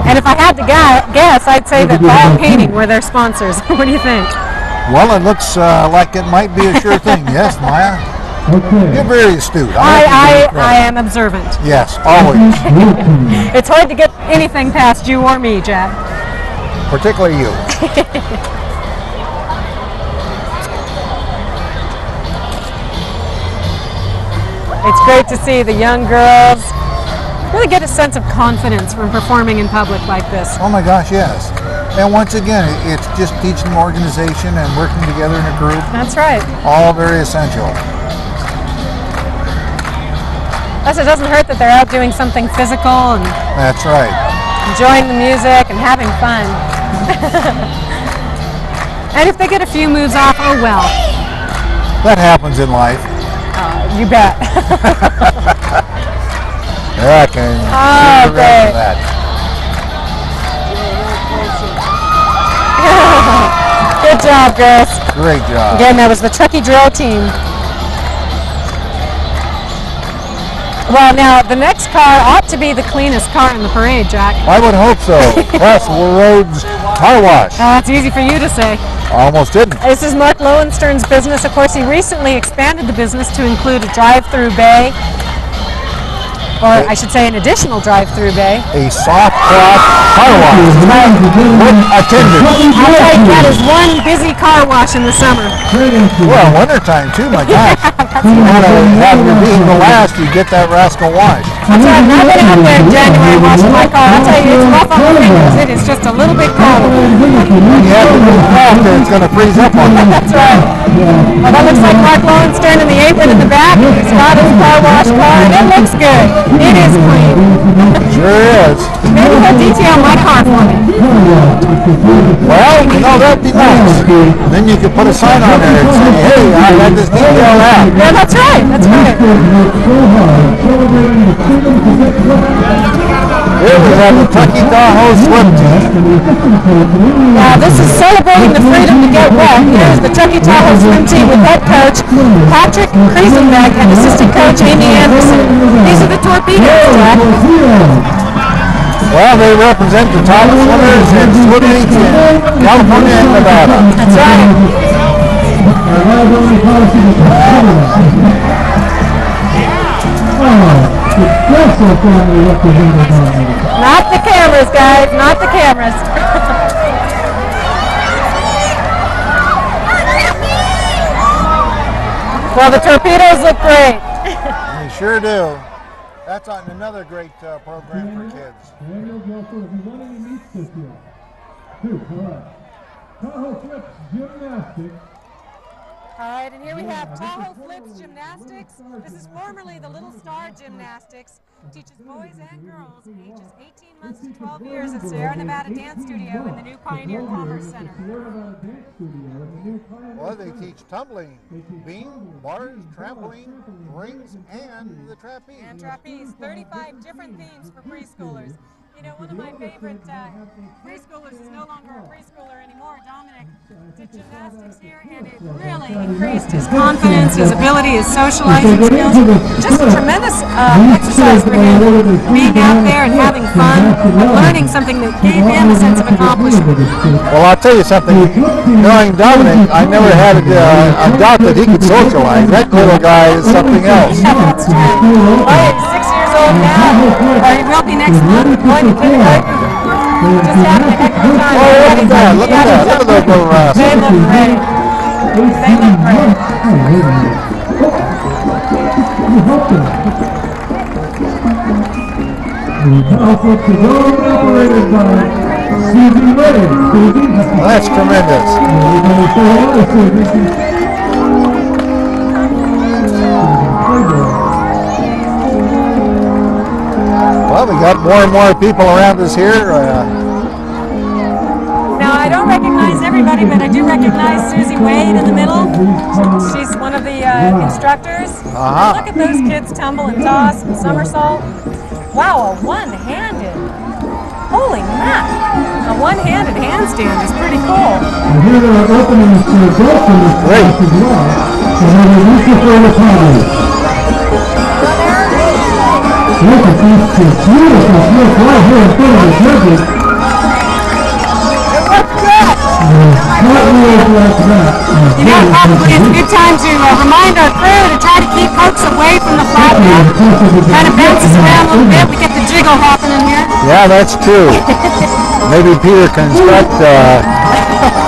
And if I had to guess, I'd say that Ball Painting were their sponsors. What do you think? Well, it looks like it might be a sure thing. Yes, Maya? You're very astute. I am observant. Yes, always. It's hard to get anything past you or me, Jack. Particularly you. It's great to see the young girls really get a sense of confidence from performing in public like this. Oh my gosh, yes. And once again, it's just teaching organization and working together in a group. That's right. All very essential. Plus, it doesn't hurt that they're out doing something physical and That's right. enjoying the music and having fun. And if they get a few moves off, oh well. That happens in life. You bet. Yeah, I can Oh, great. that. Good job, girls. Great job. Again, that was the Truckee drill team. Well, now, the next car ought to be the cleanest car in the parade, Jack. I would hope so. Plus, Roads Car Wash. It's easy for you to say. Almost didn't. This is Mark Lowenstern's business. Of course, he recently expanded the business to include a drive-through bay, or I should say an additional drive-through bay. A soft cloth car wash with attendants. I'll tell you, that is one busy car wash in the summer. Well, wintertime too, my gosh. You want to have your vehicle last, you get that rascal wash. That's right. I've been out there in January washing my car. I'll tell you, it's rough on the fingers. It is just a little bit cold. When you have to move after, it's going to freeze up on you. That's right. Well, that looks like Mark Lowenstern in the apron in the back. He's got his car wash car, and it looks good. It is clean. Sure is. Maybe he'll detail my car for me. Well, you know, that'd be nice. Then you could put a sign on there and say, hey, I got this detail out. Yeah, that's right. That's right. Here we have the Truckee Tahoe swim team. Now, this is celebrating the freedom to get wet. Here's the Truckee Tahoe swim team with head coach Patrick Kriesenbeck and assistant coach Amy Anderson. These are the torpedoes, Jack. Well, they represent the top swimmers and swim meets in California and Nevada. That's right. family represented on there. Not the cameras, guys, not the cameras. Well, the torpedoes look great. They sure do. That's on another great program for kids. Daniel Gelford, have you won any meets this year? 2, correct. Tahoe Flips Gymnastics. All right, and here we have Tahoe Flips Gymnastics. This is formerly the Little Star Gymnastics. Teaches boys and girls ages 18 months to 12 years at Sierra Nevada Dance Studio in the new Pioneer Commerce Center. Well, they teach tumbling, beam, bars, trampoline, rings, and the trapeze. And trapeze, 35 different themes for preschoolers. You know, one of my favorite preschoolers is no longer a preschooler anymore. Dominic did gymnastics here, and it really increased his confidence, his ability, his socializing skills. Just a tremendous exercise for him, being out there and having fun, and learning something that gave him a sense of accomplishment. Well, I'll tell you something. Knowing Dominic, I never had a doubt that he could socialize. That little guy is something else. Yeah, that's true. Well, he's 6 years old now, or he will be next month, going to kindergarten. Just having a heck of a time. Oh, look at that. Look at that. Look at those little rascals. They look great. They look great. Well, that's tremendous. Well, we got more and more people around us here. Now, I don't recognize everybody, but I do recognize Susie Wade in the middle. She's one of the instructors. Look at those kids tumble and toss and somersault. Wow, a one-handed. Holy mackerel. A one-handed handstand is pretty cool. And here there are openings to adults in this class as well. And then we need to throw the pottery. Look at these two beautiful smoke right here in front of the judges. It looks good. Cartwheels like that. You know, probably it's a good time to remind our crew to try to keep folks away from the platform. Kind of bounces around a little bit. We get the jiggle happening here. Yeah, that's true. Maybe Peter can instruct.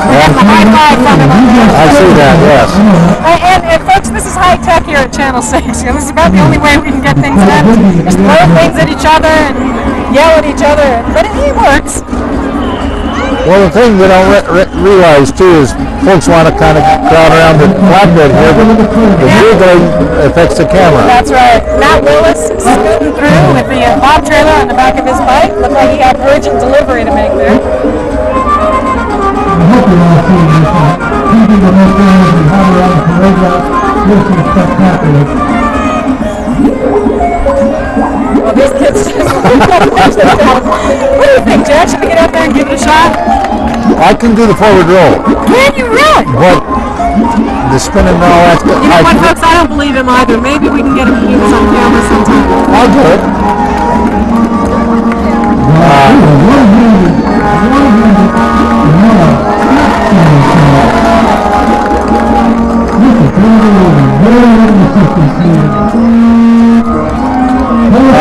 High five from him. I see that, yes. And folks, this is high tech here at Channel 6. You know, this is about the only way we can get things done. Just throw things at each other and yell at each other. But it works. Well, the thing we don't realize, too, is folks want to kind of crowd around the flatbed here, but the really affects the camera. That's right. Matt Willis scooting through with the bob trailer on the back of his bike. Looked like he had urgent delivery to make there. I hope you're all seeing this. Keeping the most fans and how around the parade route. This is spectacular. Well, these kids just what do you think, Jack? Should we get out there and give it a shot? I can do the forward roll. Can you really? But the spinning and all that. You know what, folks? I don't believe him either. Maybe we can get him to do this on camera sometime. I'll do it.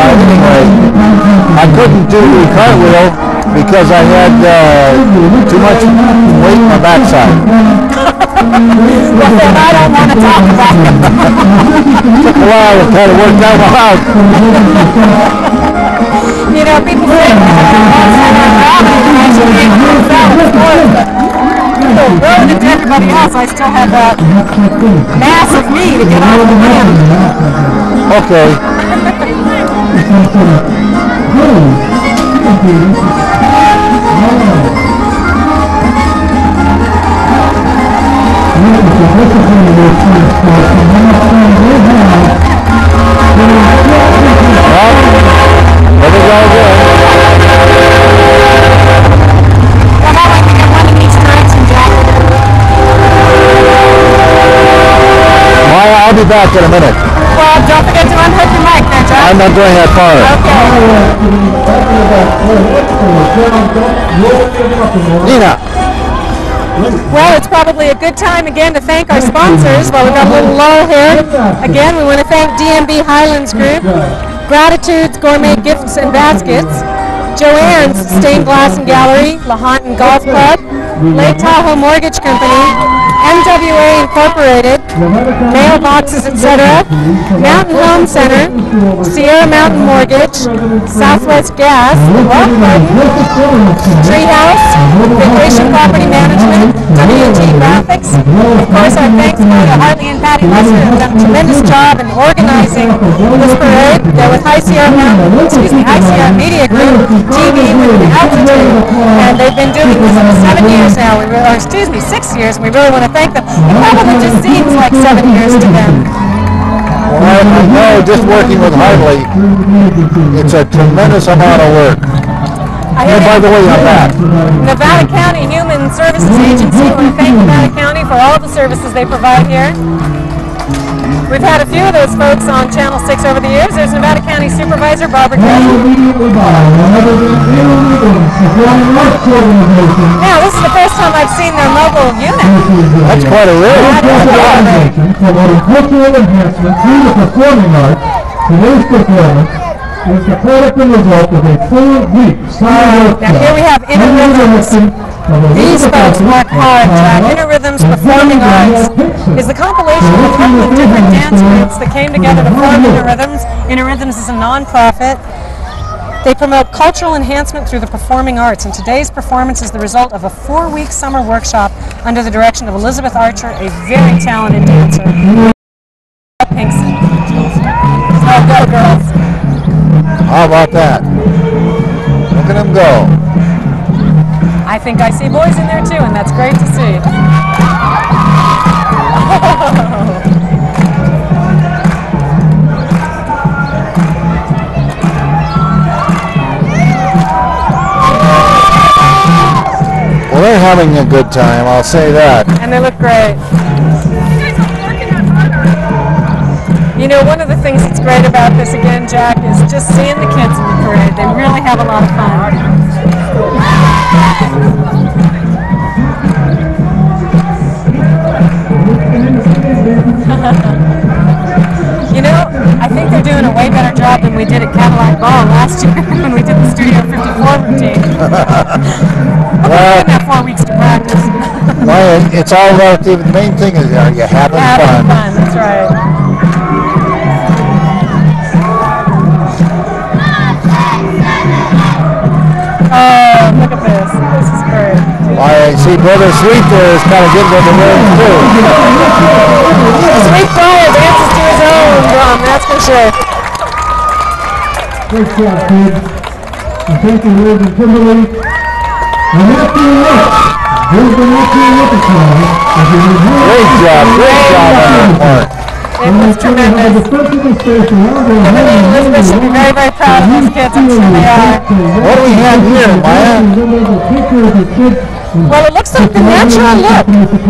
Anyway, I couldn't do the cartwheel because I had too much weight on my backside. Well, then I don't want to talk about it. Took a while to kind of work that one out. You know, people say relative to everybody else, I still have that mass of me to get off the rim. Okay. I'll be back in a minute. Well, don't forget to unhook your mic there, John. I'm not going that far. Okay. Nina. Well, it's probably a good time again to thank our sponsors. Well, we've got a little lull here. Again, we want to thank DMB Highlands Group, Gratitudes Gourmet Gifts and Baskets, Joanne's Stained Glass and Gallery, LaHontan Golf Club, Lake Tahoe Mortgage Company, MWA Incorporated, Mailboxes, etc., Mountain Home Center, Sierra Mountain Mortgage, Southwest Gas, Treehouse, Vacation Property Management, WT Graphics. Of course, our thanks go to Hartley and Patty Lesser, who have done a tremendous job in organizing this parade. They're with High Sierra Media Group, TV with the Altitude, and they've been doing this for 7 years now. 6 years, and we really want to thank them. It probably just seems like 7 years to them. Well, I know just working with Hartley, it's a tremendous amount of work. And by the way, on that, Nevada County Human Services Agency, we want to thank Nevada County for all the services they provide here. We've had a few of those folks on Channel 6 over the years. There's Nevada County Supervisor Barbara Kelly. Now, this is the first time I've seen their mobile unit. that's quite a rig. Promoting cultural enhancement through the performing arts, today's performance is the product and result of a full-week summer workshop. Now here we have Inner Rhythms. These folks work hard. Inner Rhythms Performing Arts is the compilation of a couple of different dance groups that came together to form Inner Rhythms. Inner Rhythms is a non-profit. They promote cultural enhancement through the performing arts, and today's performance is the result of a 4-week summer workshop under the direction of Elizabeth Archer, a very talented dancer. Pinkson. Oh, go girls. How about that? Look at them go. I think I see boys in there too, and that's great to see. Well, they're having a good time, I'll say that. And they look great. You know, one of the things that's great about this again, Jack, is just seeing the kids in the parade. They really have a lot of fun. You know, I think they're doing a way better job than we did at Cadillac Ball last year when we did the Studio 54 routine. Well, we didn't have 4 weeks to practice. Well, it's all relative. The main thing is, are you having fun? Having fun, that's right. Oh, look at this. This is great. I see Brother Sweet there is kind of getting in the room too. Sweet Brian dances to his own drum, that's for sure. Great job, kids. And thank you, Liz and Kimberly. And after you look, here's the National Olympic Song. Great job on your part. It was tremendous. Elizabeth should be very, very proud of those kids. I'm sure they are. What do we have here, Maya? Well, it looks like the natural look.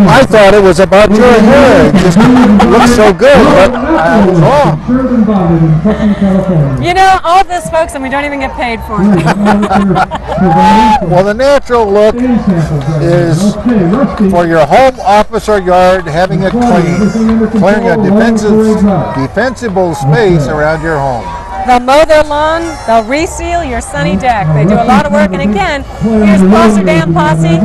I thought it was about your hair. It just looks so good, but I was wrong. You know, all this, folks, and we don't even get paid for it. Well, the natural look is for your home, office, or yard, having it clean, clearing a defensible space around your home. They'll mow their lawn, they'll reseal your sunny deck. They do a lot of work, and again, here's Placer Dam Posse.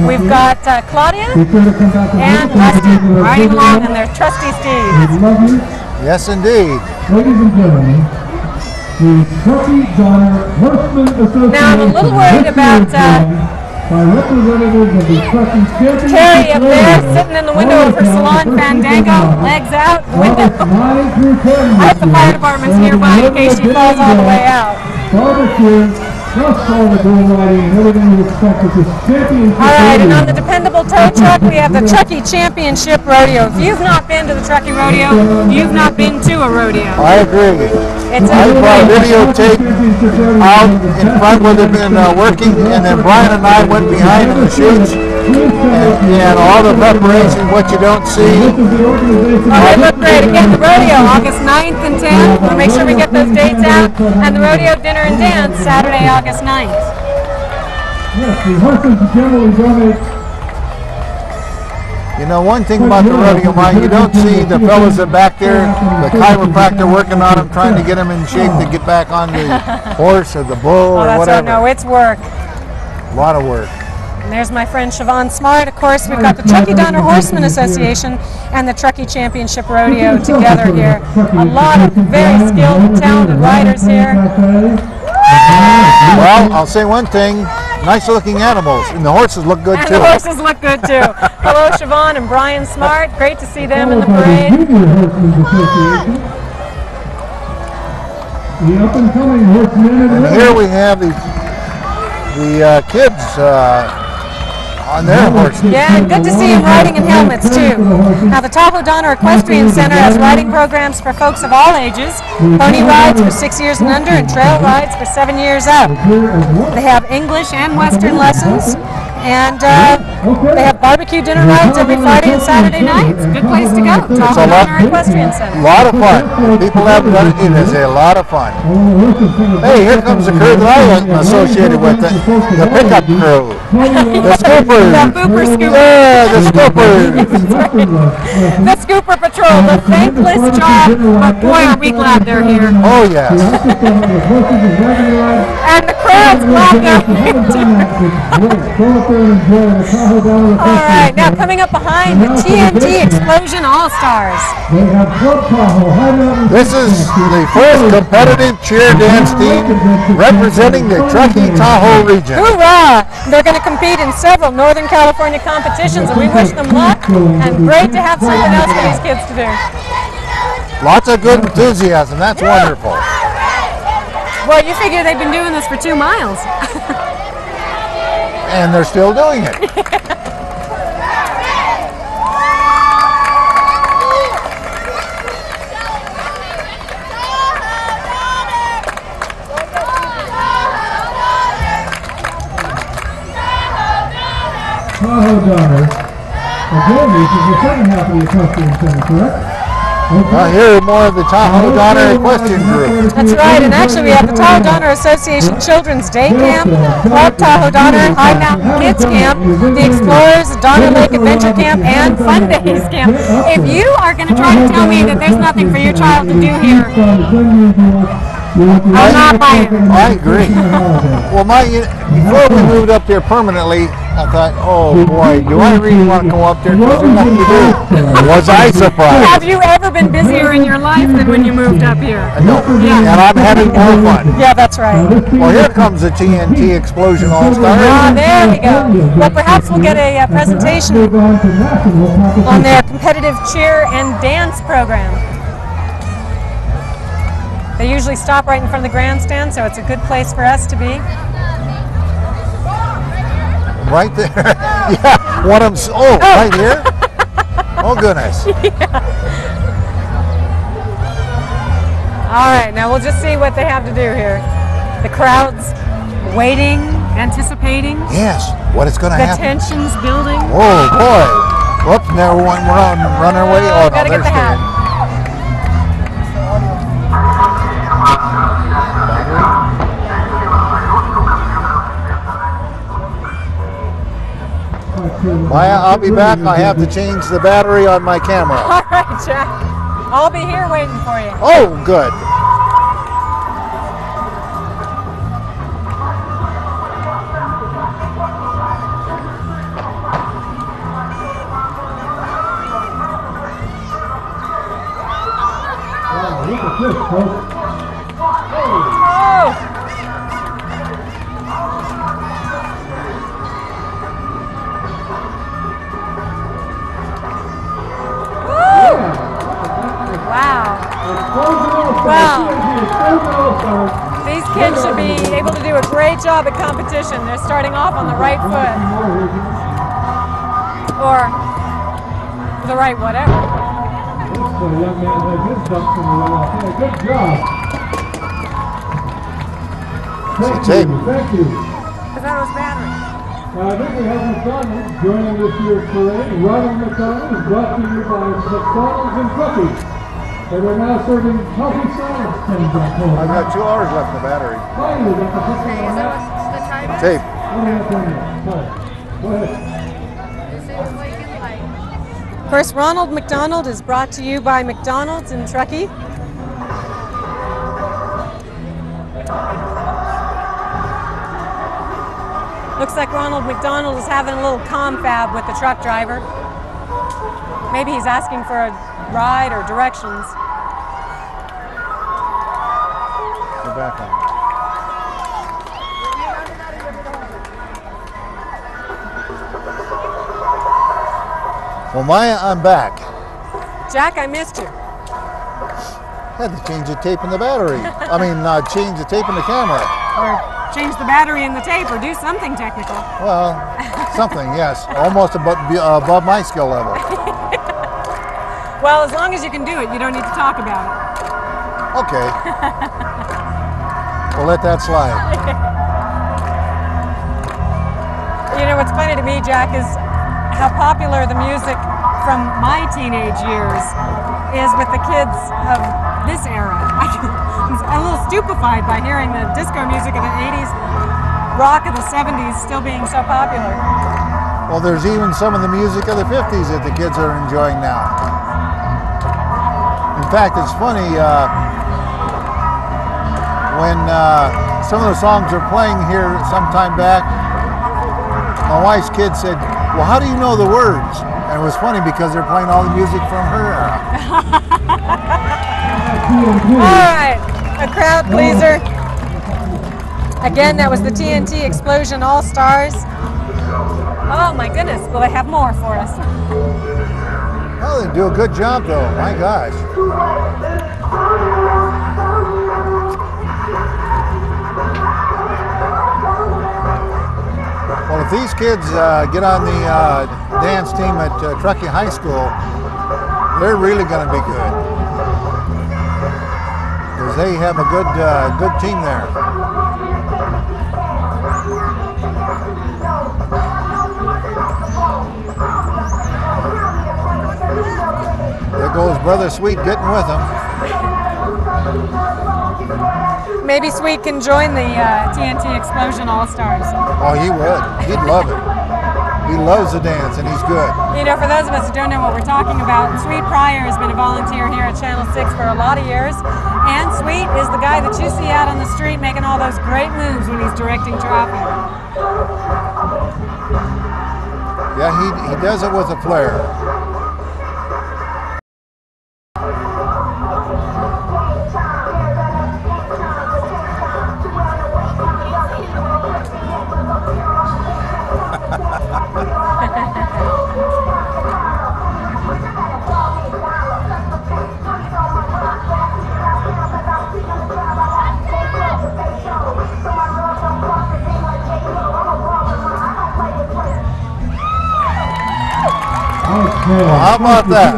We've got Claudia and Lester riding along on their trusty steeds. Yes, indeed. Ladies and gentlemen, the Truckee Donner Horseman Association. Now, I'm a little worried about by representatives of the Truckee Championship. Carrie up there, sitting in the window of her salon Fandango, legs out the window. I hope the fire department's nearby in case she falls all the way out. Barbecue, plus all the bull riding and everything you expect at this championship. All right, and on the dependable tow truck, we have the Truckee Championship Rodeo. If you've not been to the Truckee Rodeo, you've not been to a rodeo. I agree. It's I brought videotape out in front where they've been working, and then Brian and I went behind in the shoots, and all the preparation, what you don't see. Oh, they look great. Again, the rodeo, August 9th and 10th. We'll make sure we get those dates out. And the rodeo dinner and dance, Saturday, August 9th. Yes, the horses generally donate You know, one thing about the rodeo, Mike, you don't see the fellas that back there, the chiropractor working on them, trying to get them in shape to get back on the horse or the bull or whatever. No, it's work. A lot of work. And there's my friend Siobhan Smart. Of course, we've got the Truckee Donner Horseman Association and the Truckee Championship Rodeo together here. A lot of very skilled, talented riders here. Well, I'll say one thing. Nice looking animals, and the horses look good too. And the horses look good too. Hello, Siobhan and Brian Smart. Great to see them in the parade. The up-and-coming horsemen and here we have the kids on their horses. Yeah, and good to see them riding in helmets too. Now the Tahoe Donner Equestrian Center has riding programs for folks of all ages, pony rides for 6 years and under, and trail rides for 7 years up. They have English and Western lessons, and they have barbecue dinner rides every Friday and Saturday night. It's a good place to go. Tahoe Donner Equestrian Center. A lot of fun. People have done it. It is a lot of fun. Hey, here comes the crew that I was associated with, the pickup crew. The scoopers. The booper scooper. Yeah, the scoopers. The scooper patrol, the thankless job, but boy are we glad they're here. Oh yes. And the crowd's glad they're here too. All right, now coming up behind the TNT Explosion All-Stars. This is the first competitive cheer dance team representing the Truckee Tahoe region. Hoorah! They're going to compete in several Northern California competitions, and we wish them luck, and great to have something else for these kids to do. Lots of good enthusiasm. That's wonderful. Well, you figure they've been doing this for 2 miles. And they're still doing it. Tahoe Donner. Again, this is the second half of the equestrian center, correct? Here are more of the Tahoe Donner Equestrian Group. That's right, and actually we have the Tahoe Donner Association Children's Day Camp, Club Tahoe Donner High Mountain Kids Camp, the Explorers Donner Lake Adventure Camp, and Fun Days Camp. If you are going to try to tell me that there's nothing for your child to do here, I'm not buying it. I agree. Well, before we moved up there permanently, I thought, oh boy, do I really want to go up there? Because there's nothing to do. Was I surprised? Have you ever been busier in your life than when you moved up here? No. Yeah. And I'm having more fun. Yeah, that's right. Well, here comes the TNT Explosion All-Stars. Ah, there we go. Well, perhaps we'll get a presentation on their competitive cheer and dance program. They usually stop right in front of the grandstand, so it's a good place for us to be. Right there. Yeah, one of them. Oh, right here? Oh, goodness. Yeah. All right, now we'll just see what they have to do here. The crowd's waiting, anticipating. Yes, what is going to happen? The tension's building. Oh, boy. Whoops, now we're running away. Oh, no, gotta get the hat. Maya, I'll be back. I have to change the battery on my camera. All right, Jack. I'll be here waiting for you. Oh, good. Look at this, folks. Wow. These kids should be able to do a great job at competition. They're starting off on the right foot. Or the right whatever. The young man had his jump from the right off. Good job. Thank you. Because that was battery. I think we have McDonald's joining this year's parade. Ronald McDonald is brought to you by McDonald's in Truckee. And we're now serving healthy salads. I've got 2 hours left in the battery. Finally, got the Is that what the time is? Tape. Go ahead. This is what you can like. course, Ronald McDonald is brought to you by McDonald's in Truckee. Looks like Ronald McDonald is having a little confab with the truck driver. Maybe he's asking for a ride or directions. Go back on. Well, Maya, I'm back. Jack, I missed you. Had to change the tape in the battery. I mean, change the tape in the camera. Or change the battery in the tape, or do something technical. Well, something, yes. Almost above my skill level. Well, as long as you can do it, you don't need to talk about it. Okay. We'll let that slide. You know, what's funny to me, Jack, is how popular the music from my teenage years is with the kids of this era. I'm a little stupefied by hearing the disco music of the 80s, rock of the 70s still being so popular. Well, there's even some of the music of the 50s that the kids are enjoying now. In fact, it's funny, when some of the songs are playing here some time back, my wife's kid said, "Well, how do you know the words?" And it was funny because they're playing all the music from her era. All right, a crowd pleaser. Again, that was the TNT Explosion All-Stars. Oh my goodness, will they have more for us? Oh, they do a good job though, my gosh. Well, if these kids get on the dance team at Truckee High School, they're really going to be good. Because they have a good team there. There goes Brother Sweet getting with them. Maybe Sweet can join the TNT Explosion All-Stars. Oh, he would. He'd love it. He loves the dance, and he's good. You know, for those of us who don't know what we're talking about, Sweet Pryor has been a volunteer here at Channel 6 for a lot of years. And Sweet is the guy that you see out on the street making all those great moves when he's directing traffic. Yeah, he does it with a flair. Okay. How about that?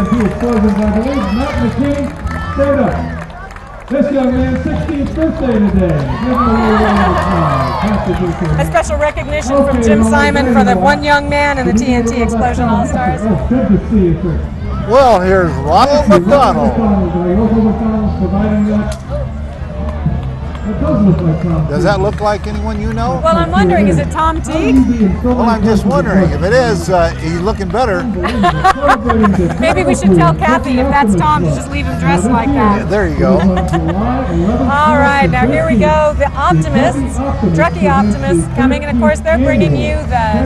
This young man, 16th birthday today. Give him a little round of applause. A special recognition from Jim Simon for the one young man in the TNT Explosion All-Stars. Oh, good to see you, sir. Well, here's Ronald McDonald. Does that look like anyone you know? Well, I'm wondering, is it Tom Teague? Well, I'm just wondering. If it is, he's looking better. Maybe we should tell Kathy if that's Tom to just leave him dressed like that. Yeah, there you go. All right, now here we go. The Optimists, Truckee Optimists coming, and of course they're bringing you the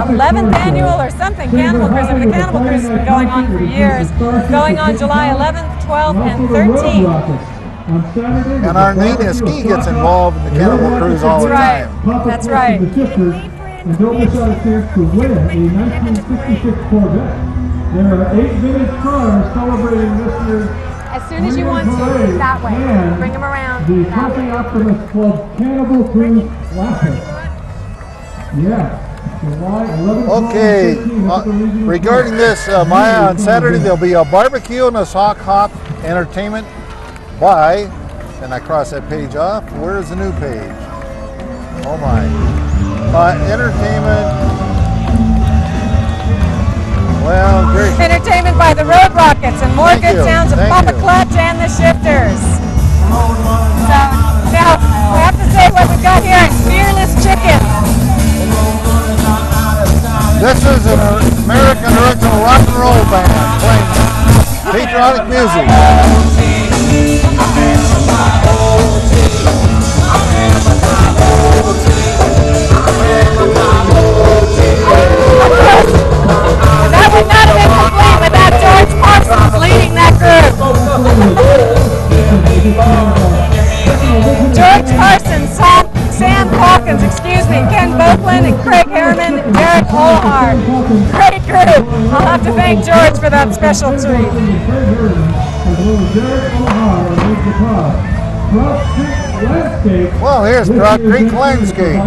11th annual or something Cannibal Cruise. I mean, the Cannibal Cruise has been going on for years, going on July 11th, 12th, and 13th. And our Nina Ski gets involved in the Cannibal Cruise all the time. That's right. And don't miss out a chance to win a 1966 Corvette. There are 8 vintage cars celebrating this year's As soon as you want to, that way. Bring them around. The Truckee Optimist Club Cannibal Cruise Classic. Yeah. July 11th. Okay, regarding this, Maya, on Saturday there'll be a barbecue and a sock hop entertainment by, and I cross that page off. Where's the new page? Oh my. Entertainment. Well, great. Entertainment by the Road Rockets and more Thank good you. sounds of Thank Papa you. Clutch and the Shifters. So now I have to say what we've got here is Fearless Chicken. This is an American original rock and roll band playing patriotic music. That would not have been complete without George Parsons leading that group. George Parsons, Sam Hawkins, Ken Boakland, and Craig Harriman, and Derek Olhar. Great group. I'll have to thank George for that special treat. Well, here's Truck Creek Landscape.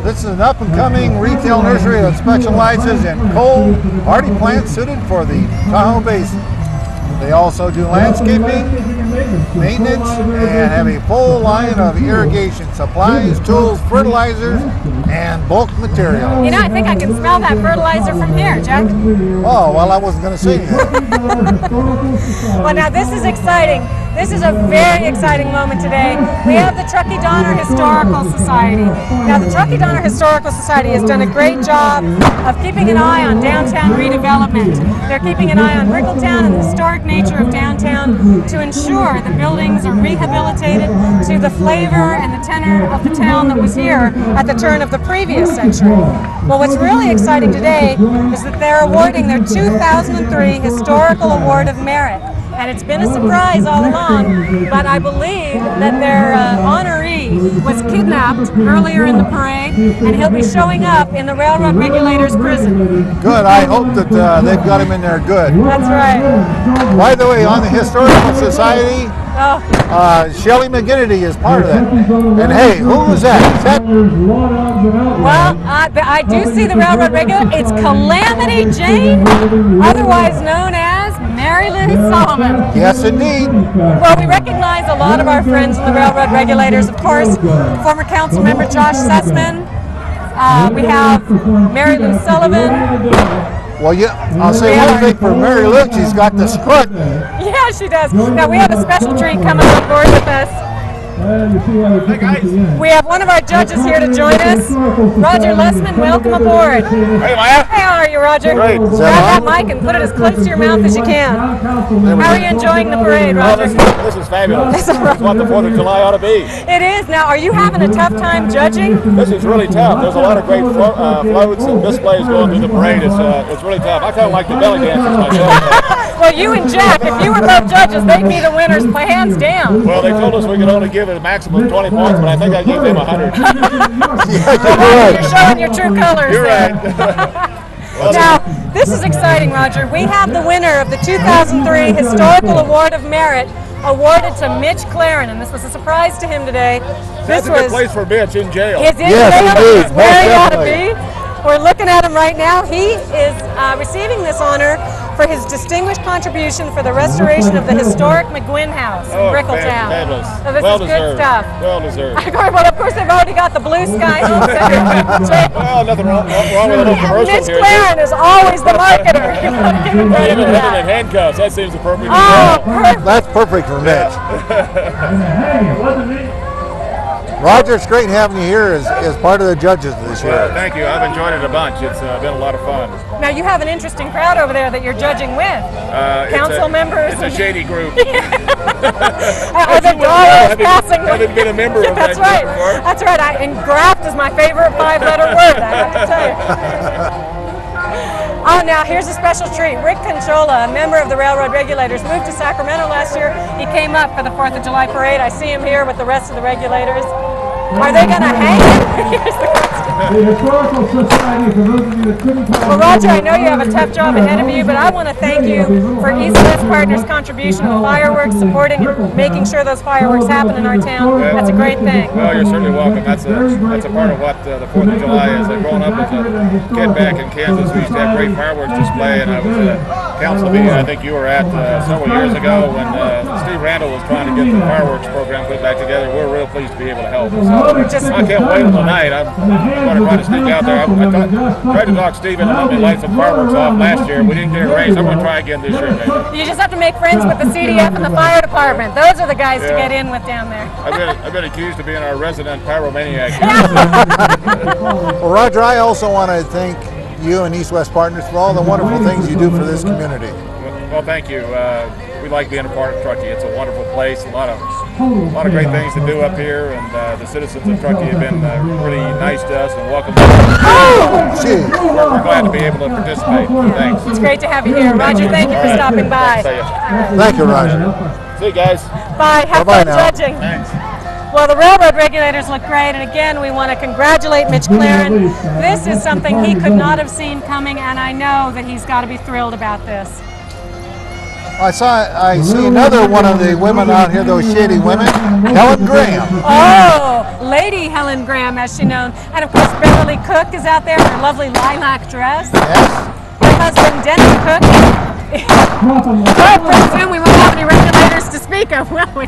This is an up-and-coming retail nursery that specializes in cold, hardy plants suited for the Tahoe Basin. They also do landscaping, maintenance, and have a full line of irrigation supplies, tools, fertilizers, and bulk materials. You know, I think I can smell that fertilizer from here, Jack. Oh, well, I wasn't going to say anything. Well, now this is exciting. This is a very exciting moment today. We have the Truckee Donner Historical Society. Now, the Truckee Donner Historical Society has done a great job of keeping an eye on downtown redevelopment. They're keeping an eye on Wriggletown and the historic nature of downtown to ensure the buildings are rehabilitated to the flavor and the tenor of the town that was here at the turn of the previous century. Well, what's really exciting today is that they're awarding their 2003 Historical Award of Merit. And it's been a surprise all along, but I believe that their honoree was kidnapped earlier in the parade, and he'll be showing up in the Railroad Regulators prison. Good. I hope that they've got him in there good. That's right. By the way, on the Historical Society, Shelley McGinnity is part of that. And hey, who was that? Is that? Well, I do see the Railroad Regulator. It's Calamity Jane, otherwise known as Mary Lou Solomon. Yes, indeed. Well, we recognize a lot of our friends in the Railroad Regulators. Of course, former council member Josh Sussman. We have Mary Lou Sullivan. Well, yeah, I'll say one thing for Mary Lou, she's got the strut. Yeah, she does. Now, we have a special treat coming on board with us. We have one of our judges here to join us. Roger Lessman, welcome aboard. Hey, Maya. Hey, how are you, Roger? Great. Grab that mic and put it as close to your mouth as you can. How are you enjoying the parade, Roger? This is fabulous. This is what the 4th of July ought to be. It is. Now, are you having a tough time judging? This is really tough. There's a lot of great floats and displays going through the parade. It's really tough. I kind of like the belly dancers myself. Well, you and Jack, if you were both judges, they'd be the winners, hands down. Well, they told us we could only give it a maximum of 20 points, but I think I gave them 100. You're showing your true colors. You're there. right. Now, this is exciting, Roger. We have the winner of the 2003 Historical Award of Merit awarded to Mitch Claren, and this was a surprise to him today. That's a good place for Mitch in jail. He's in jail. He's where he ought to be. We're looking at him right now. He is receiving this honor for his distinguished contribution for the restoration of the historic McGuinn House in Wriggletown. So this is good stuff. Well deserved. Well, of course, they've already got the Blue Sky Home Center. Well, nothing wrong with a little commercial Mitch here. Claren is always the marketer. You got to give him credit for Even that. in handcuffs, that seems appropriate. Oh, perfect. That's perfect for Mitch. Roger, it's great having you here as part of the judges this year. Well, thank you. I've enjoyed it a bunch. It's been a lot of fun. Now, you have an interesting crowd over there that you're judging with. Council members. It's a shady group. Are the dollars passing? I haven't been a member of That's that right. group before. That's right. And graft is my favorite 5-letter word, I have to tell you. Oh, now here's a special treat. Rick Conchola, a member of the Railroad Regulators, moved to Sacramento last year. He came up for the 4th of July parade. I see him here with the rest of the regulators. Are they going to hang him? Here's the question. The Historical Society, for those of you that couldn't come. Well, Roger, I know you have a tough job ahead of you, but I want to thank you for East-West Partners' contribution to the fireworks, supporting and making sure those fireworks happen in our town. That's a great thing. Well, you're certainly welcome. That's a part of what the 4th of July is. Growing up as a kid back in Kansas, we used to have great fireworks display, and I was council meeting I think you were at several years ago when Steve Randall was trying to get the fireworks program put back together. We're real pleased to be able to help. So I can't wait until tonight. I'm going to try to sneak out there. I tried to talk Steve into letting me light some fireworks off last year. We didn't get it raised. I'm going to try again this year, maybe. You just have to make friends with the CDF and the fire department. Those are the guys to get in with down there. I've been accused of being our resident pyromaniac. Well, Roger, I also want to thank you and East West Partners for all the wonderful things you do for this community. Well, thank you. We like being a part of Truckee. It's a wonderful place. A lot of great things to do up here, and the citizens of Truckee have been really nice to us and welcome us. We're glad to be able to participate. Thanks. It's great to have you here, Roger. Thank you for stopping by. Thank you, Roger. See you guys. Bye. Have Bye-bye fun now. judging. Thanks. Well, the railroad regulators look great, and again, we want to congratulate Mitch Claren. This is something he could not have seen coming, and I know that he's got to be thrilled about this. I see another one of the women out here, those shady women, Helen Graham. Oh, Lady Helen Graham, as she's known. And of course, Beverly Cook is out there in her lovely lilac dress. Yes. Her husband, Dennis Cook. Oh, pretty soon we won't have any regulators to speak of, will we?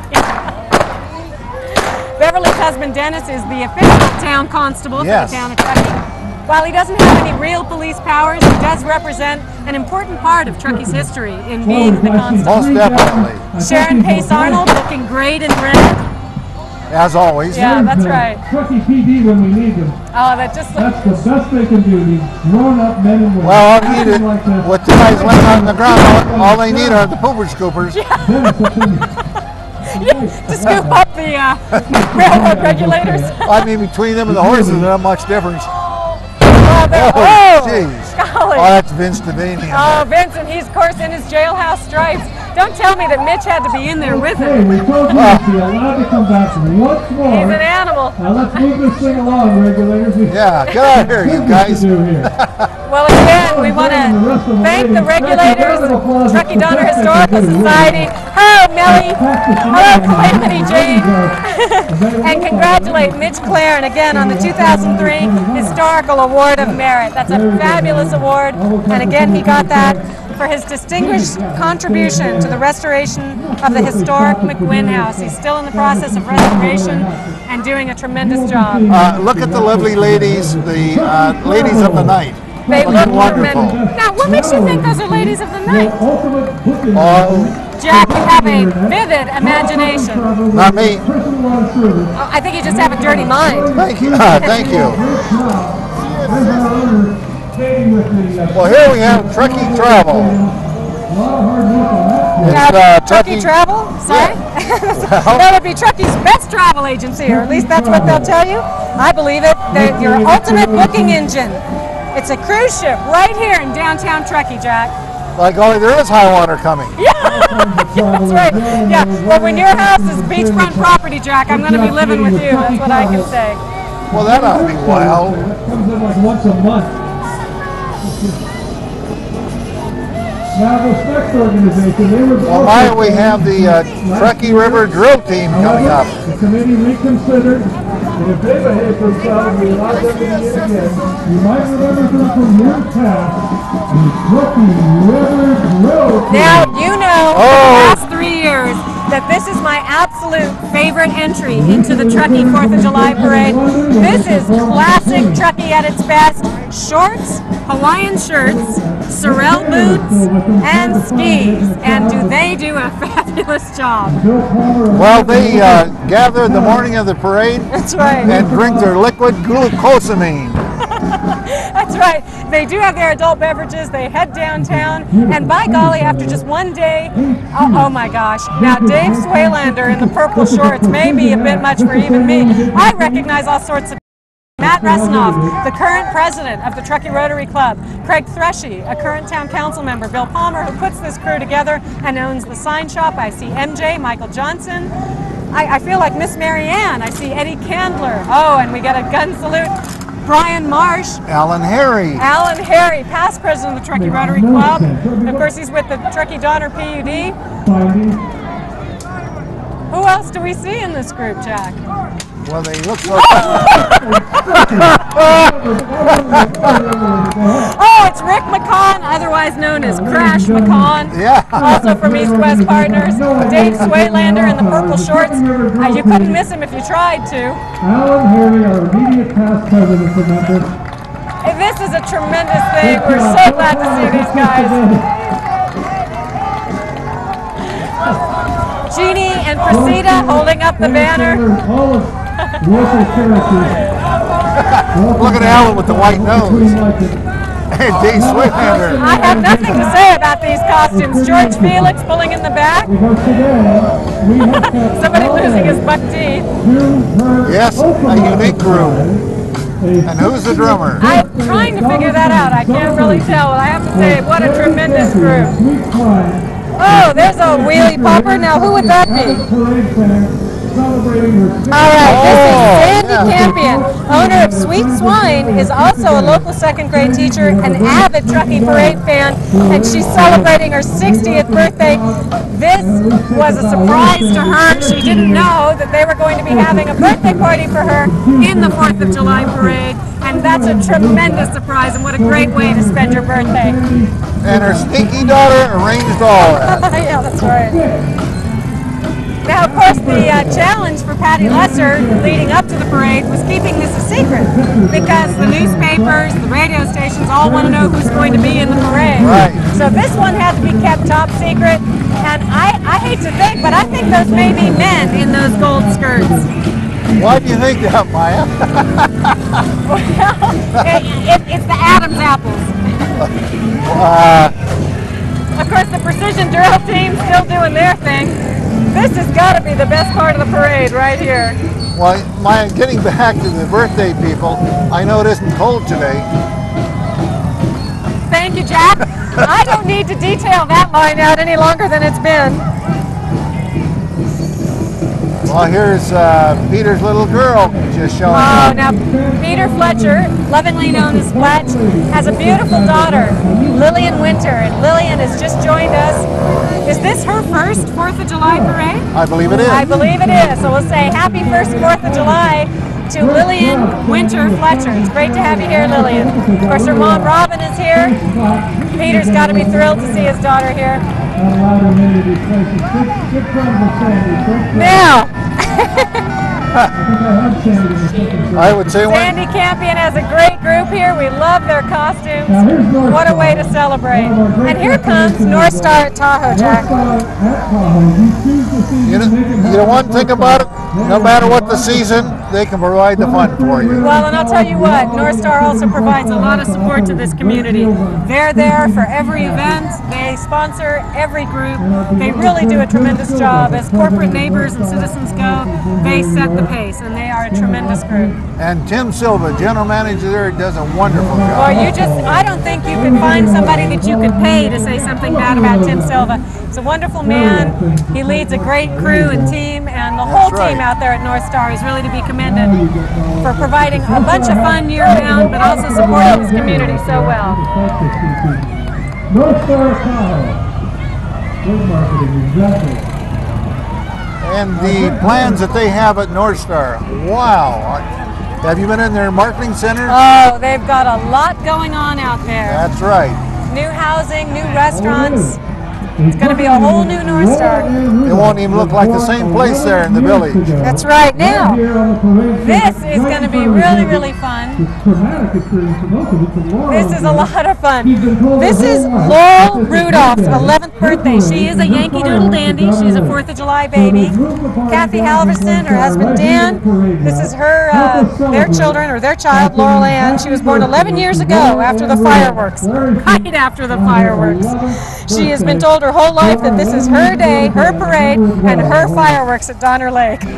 Beverly's husband, Dennis, is the official town constable for the town of Truckee. While he doesn't have any real police powers, he does represent an important part of Truckee's history in being the constable. Most definitely. Sharon Pace Arnold looking great in red. As always. Yeah, that's right. Truckee PD when we need them. Oh, that just That's the best they can do. These grown-up men and women. Well, all they need is, with the guys laying on the ground, all they need are the pooper scoopers. to scoop up the railroad regulators. I mean, between them and the horses, there's not much difference. Oh, jeez. Golly. Oh, that's Vince Devane. Oh, Vince, and he's, of course, in his jailhouse stripes. Don't tell me that Mitch had to be in there with him. We told you to be allowed to come back once more. He's an animal. Now let's move this thing along, regulators. Yeah, get out of here, you guys. Well, again, we want to thank the regulators, Truckee Donner Historical Society. Oh, Melly. Hello, Calamity Jane. And congratulate Mitch Claren again on the 2003 Historical Award of Merit. That's a fabulous award. And again, he got that for his distinguished contribution to the restoration of the historic McGuinn House. He's still in the process of restoration and doing a tremendous job. Look at the lovely ladies, the ladies of the night. They look wonderful. Now, what makes you think those are ladies of the night? Oh, Jack, you have a vivid imagination. not me. Oh, I think you just have a dirty mind. Thank you. Thank you. Well, here we have Truckee Travel. It's Truckee Travel? Sorry? That would be Truckee's best travel agency, or at least that's what they'll tell you. I believe it. They're your ultimate booking engine. It's a cruise ship right here in downtown Truckee, Jack. By golly, there is high water coming. Yeah, that's right. Yeah, well, when your house is beachfront property, Jack, I'm going to be living with you. That's what I can say. Well, that ought to be wild. Comes in like once a month. Now this next organization, they were. Well, my, we have the Truckee River Drill Team coming up. The committee reconsidered, and if they behave themselves, we allow them to be in again. You might remember them from years past. The Truckee River Drill Team. Now, you know, for the last 3 years, that this is my absolute favorite entry into the Truckee 4th of July Parade. This is classic Truckee at its best. Shorts, Hawaiian shirts, Sorel boots, and skis. And do they do a fabulous job. Well, they gather the morning of the parade. That's right. And drink their liquid glucosamine. That's right. They do have their adult beverages. They head downtown. And by golly, after just one day, oh my gosh. Now, Dave Swaylander in the purple shorts may be a bit much for even me. I recognize all sorts of Matt Resnoff, the current president of the Truckee Rotary Club, Craig Threshy, a current town council member, Bill Palmer, who puts this crew together and owns the sign shop. I see MJ, Michael Johnson. I feel like Miss Mary Ann. I see Eddie Candler. Oh, and we get a gun salute. Brian Marsh. Alan Harry. Alan Harry, past president of the Truckee Rotary Club. Of course, he's with the Truckee Donner PUD. Who else do we see in this group, Jack? Well, they look so. Oh, it's Rick McCon, otherwise known as Crash McCon. Yeah. Also from East West Partners. Dave Swaylander in the purple shorts. You couldn't miss him if you tried to. Alan Harry, our immediate past president, remember. This is a tremendous thing. We're so glad to see these guys. Jeannie and Cressida holding up the banner. Look at Alan with the white nose. And Dave Swaylander. I have nothing to say about these costumes. George Felix pulling in the back. Somebody losing his buck teeth. Yes, a unique crew. And who's the drummer? I'm trying to figure that out. I can't really tell. I have to say, what a tremendous group. Oh, there's a wheelie popper. Now, who would that be? All right, this is Sandy Campion, owner of Sweet Swine, is also a local second grade teacher, an avid Truckee Parade fan, and she's celebrating her 60th birthday. This was a surprise to her. She didn't know that they were going to be having a birthday party for her in the 4th of July parade, and that's a tremendous surprise, and what a great way to spend your birthday. And her stinky daughter arranged all that. Yeah, that's right. Now, of course, the challenge for Patty Lesser leading up to the parade was keeping this a secret because the newspapers, the radio stations all want to know who's going to be in the parade. Right. So this one had to be kept top secret, and I hate to think, but I think those may be men in those gold skirts. Why do you think that, Maya? Well, it's the Adams apples. Of course, the precision drill team's still doing their thing. This has got to be the best part of the parade right here. Well, Maya, getting back to the birthday people, I know it isn't cold today. Thank you, Jack. I don't need to detail that line out any longer than it's been. Well, here's Peter's little girl just showing Oh, up. now Peter Fletcher, lovingly known as Fletch, has a beautiful daughter, Lillian Winter, and Lillian has just joined us. Is this her first 4th of July parade? I believe it is. I believe it is. So we'll say happy first 4th of July to Lillian Winter Fletcher. It's great to have you here, Lillian. Of course, her mom Robin is here. Peter's got to be thrilled to see his daughter here. Now, I would say Sandy Campion has a great group here. We love their costumes. What a way to celebrate. And here comes North Star at Tahoe, Jack. you know one thing about it, no matter what the season, they can provide the fun for you. Well, and I'll tell you what, North Star also provides a lot of support to this community. They're there for every event. They sponsor every group. They really do a tremendous job. As corporate neighbors and citizens go, they set the pace, and they are a tremendous group. And Tim Silva, general manager there, does a wonderful job. Well, I don't think you can find somebody that you could pay to say something bad about Tim Silva. He's a wonderful man. He leads a great crew and team, and the whole team out there at North Star is really to be commended for providing a bunch of fun year-round, but also supporting his community so well. North Star Tahoe. Good marketing, exactly. And the plans that they have at North Star, wow. Have you been in their marketing center? Oh, they've got a lot going on out there. That's right. New housing, new restaurants. It's going to be a whole new North Star. It won't even look like the same place there in the village. That's right. Now, this is going to be really, really fun. This is a lot of fun. This is Laurel Rudolph's 11th birthday. She is a Yankee Doodle Dandy. She's a 4th of July baby. Kathy Halverson, her husband Dan. This is her, their children, or their child, Laurel Ann. She was born 11 years ago after the fireworks. Right after the fireworks. She has been told her whole life that this is her day, her parade, and her fireworks at Donner Lake. So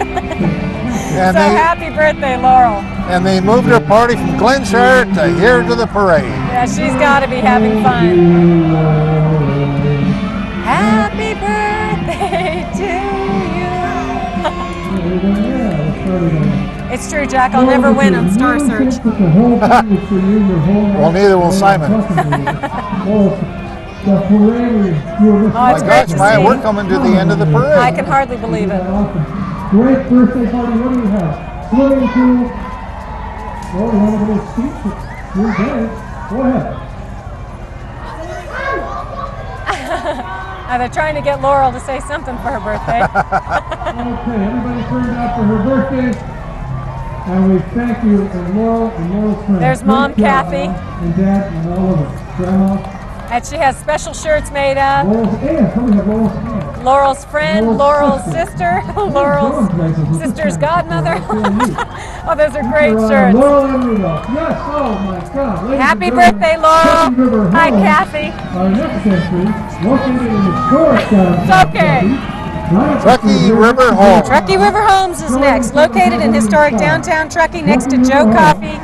happy birthday, Laurel. And they moved her party from Glenshire to here to the parade. Yeah, she's got to be having fun. Happy birthday to you. It's true, Jack. I'll never win on Star Search. Well, neither will Simon. the parade. Oh, it's great to Maya, see. we're coming to the end of the parade. I can hardly believe it. Awesome. Great birthday party. What do we have? Swimming pool. Oh, you want a little speech? You're good. Go ahead. They're trying to get Laurel to say something for her birthday. Okay, everybody turned out for her birthday. And we thank you, and Laurel's friends. There's Mom, Great job, Kathy. Mom, and Dad, and all of us. Grandma. And she has special shirts made up. Laurel's aunt. Somebody have Laurel's aunt. Laurel's friend, Laurel's sister, Laurel's sister's godmother. Oh, those are great shirts. Laurel and Rudolph. Yes, oh my God. Ladies Happy and gentlemen, birthday, Laurel. Truckee River Hi, Home, Kathy. Our next entry, located in historic downtown It's okay. Truckee River Home. Truckee River Homes is next, located in historic downtown Truckee next to Joe Coffee,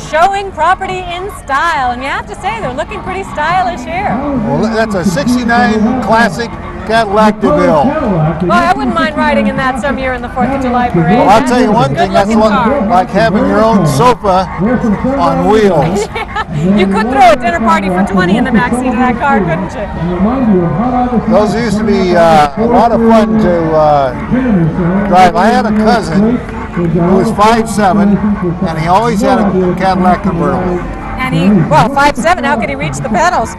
showing property in style. And you have to say, they're looking pretty stylish here. Well, that's a 69 classic Cadillac DeVille. Well, I wouldn't mind riding in that some year in the 4th of July parade. Well, I'll tell you one thing, that's Good-looking car. like having your own sofa on wheels. You could throw a dinner party for 20 in the back seat of that car, couldn't you? Those used to be a lot of fun to drive. I had a cousin who was 5'7", and he always had a Cadillac convertible. And he, well, 5'7", how could he reach the pedals?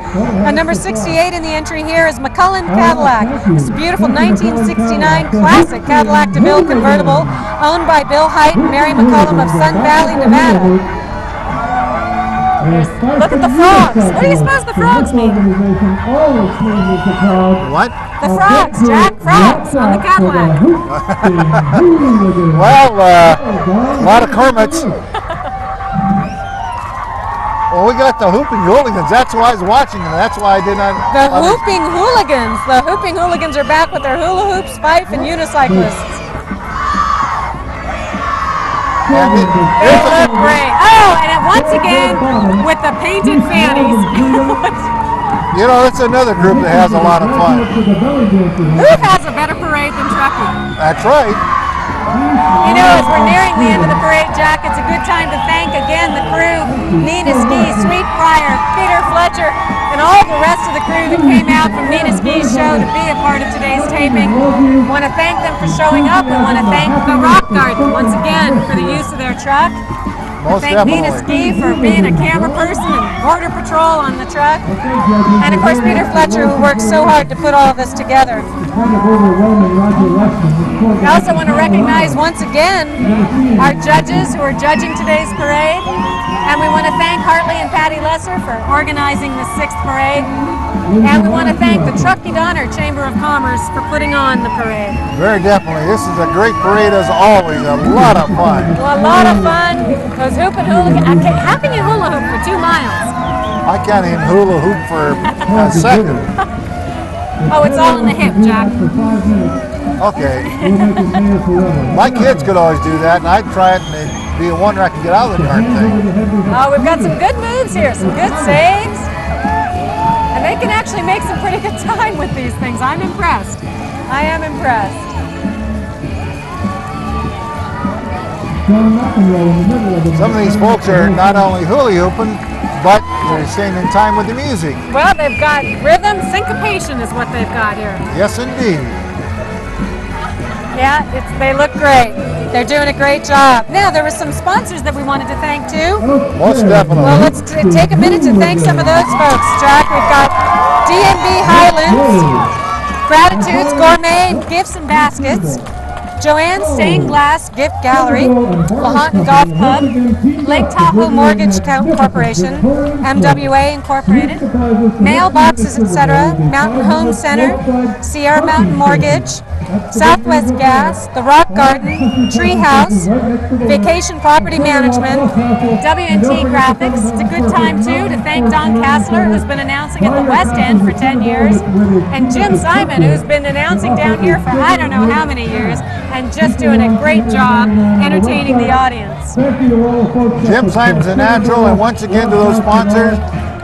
Number 68 in the entry here is McCullen Cadillac. This beautiful 1969 classic Cadillac DeVille convertible, owned by Bill Height and Mary McCullum of Sun Valley, Nevada. Look at the frogs. What do you suppose the frogs mean? What? The frogs, Jack. Frogs on the Cadillac. Well, a lot of Kermits. Well, we got the Hooping Hooligans. That's why I was watching them. That's why I did not. The Hooping Hooligans. The Hooping Hooligans are back with their hula hoops, fife, and unicyclists. They look great. Oh, and once again, with the painted fannies. You know, it's another group that has a lot of fun. Who has a better parade than Truckee? That's right. You know, as we're nearing the end of the parade, Jack, it's a good time to thank again the crew, Nina Ski, Sweet Pryor, Peter Fletcher, and all the rest of the crew that came out from Nina Ski's show to be a part of today's taping. We want to thank them for showing up. We want to thank the Rock Garden once again for the use of their truck. Most Thank Nina Ski for being a camera person and border patrol on the truck. And of course Peter Fletcher, who worked so hard to put all of this together. I also want to recognize once again our judges who are judging today's parade. And we want to thank Hartley and Patty Lesser for organizing the 6th parade. And we want to thank the Truckee Donner Chamber of Commerce for putting on the parade. Very definitely. This is a great parade as always. A lot of fun. Well, a lot of fun. Those hooping hooligans. How can you hula hoop for 2 miles? I can't even hula hoop for a second. Oh, it's all in the hip, Jack. Okay. My kids could always do that, and I'd try it, and it'd be a wonder I could get out of the darn thing. Oh, we've got some good moves here, some good saves. And they can actually make some pretty good time with these things. I'm impressed. I am impressed. Some of these folks are not only hula hooping, but they're staying in time with the music. Well, they've got rhythm, syncopation is what they've got here. Yes, indeed. Yeah, they look great. They're doing a great job. Now, there were some sponsors that we wanted to thank too. Most definitely. Well, let's take a minute to thank some of those folks, Jack. We've got D&B Highlands, Gratitudes Gourmet Gifts and Baskets, Joanne's Stained Glass Gift Gallery, Lahontan Golf Club, Lake Tahoe Mortgage Corporation, MWA Incorporated, Mailboxes, etc., Mountain Home Center, Sierra Mountain Mortgage, Southwest Gas, The Rock Garden, Treehouse, Vacation Property Management, W&T Graphics. It's a good time, too, to thank Don Kassler, who's been announcing at the West End for 10 years, and Jim Simon, who's been announcing down here for I don't know how many years, and just doing a great job entertaining the audience. Jim Simon's a natural, and once again to those sponsors,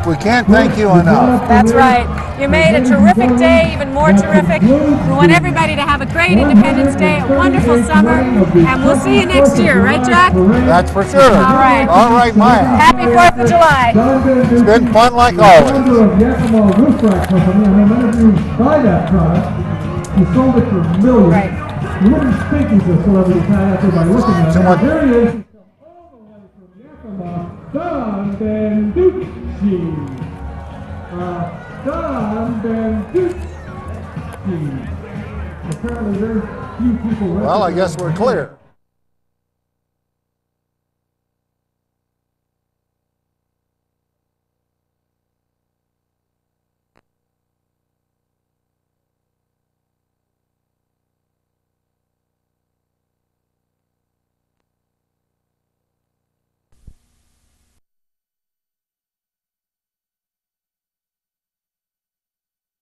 We can't thank you enough. That's right. You made a terrific day even more terrific. We want everybody to have a great Independence Day, a wonderful summer, and we'll see you next year, right, Jack? That's for sure. All right. All right, Maya. Happy 4th of July. It's been fun like always. He sold it for millions. Right. You wouldn't think he's a celebrity kind after by looking at him. There he is. All the way from Yakima, Don Banducci. Don Banducci. Apparently there's few people. Well, I guess we're clear.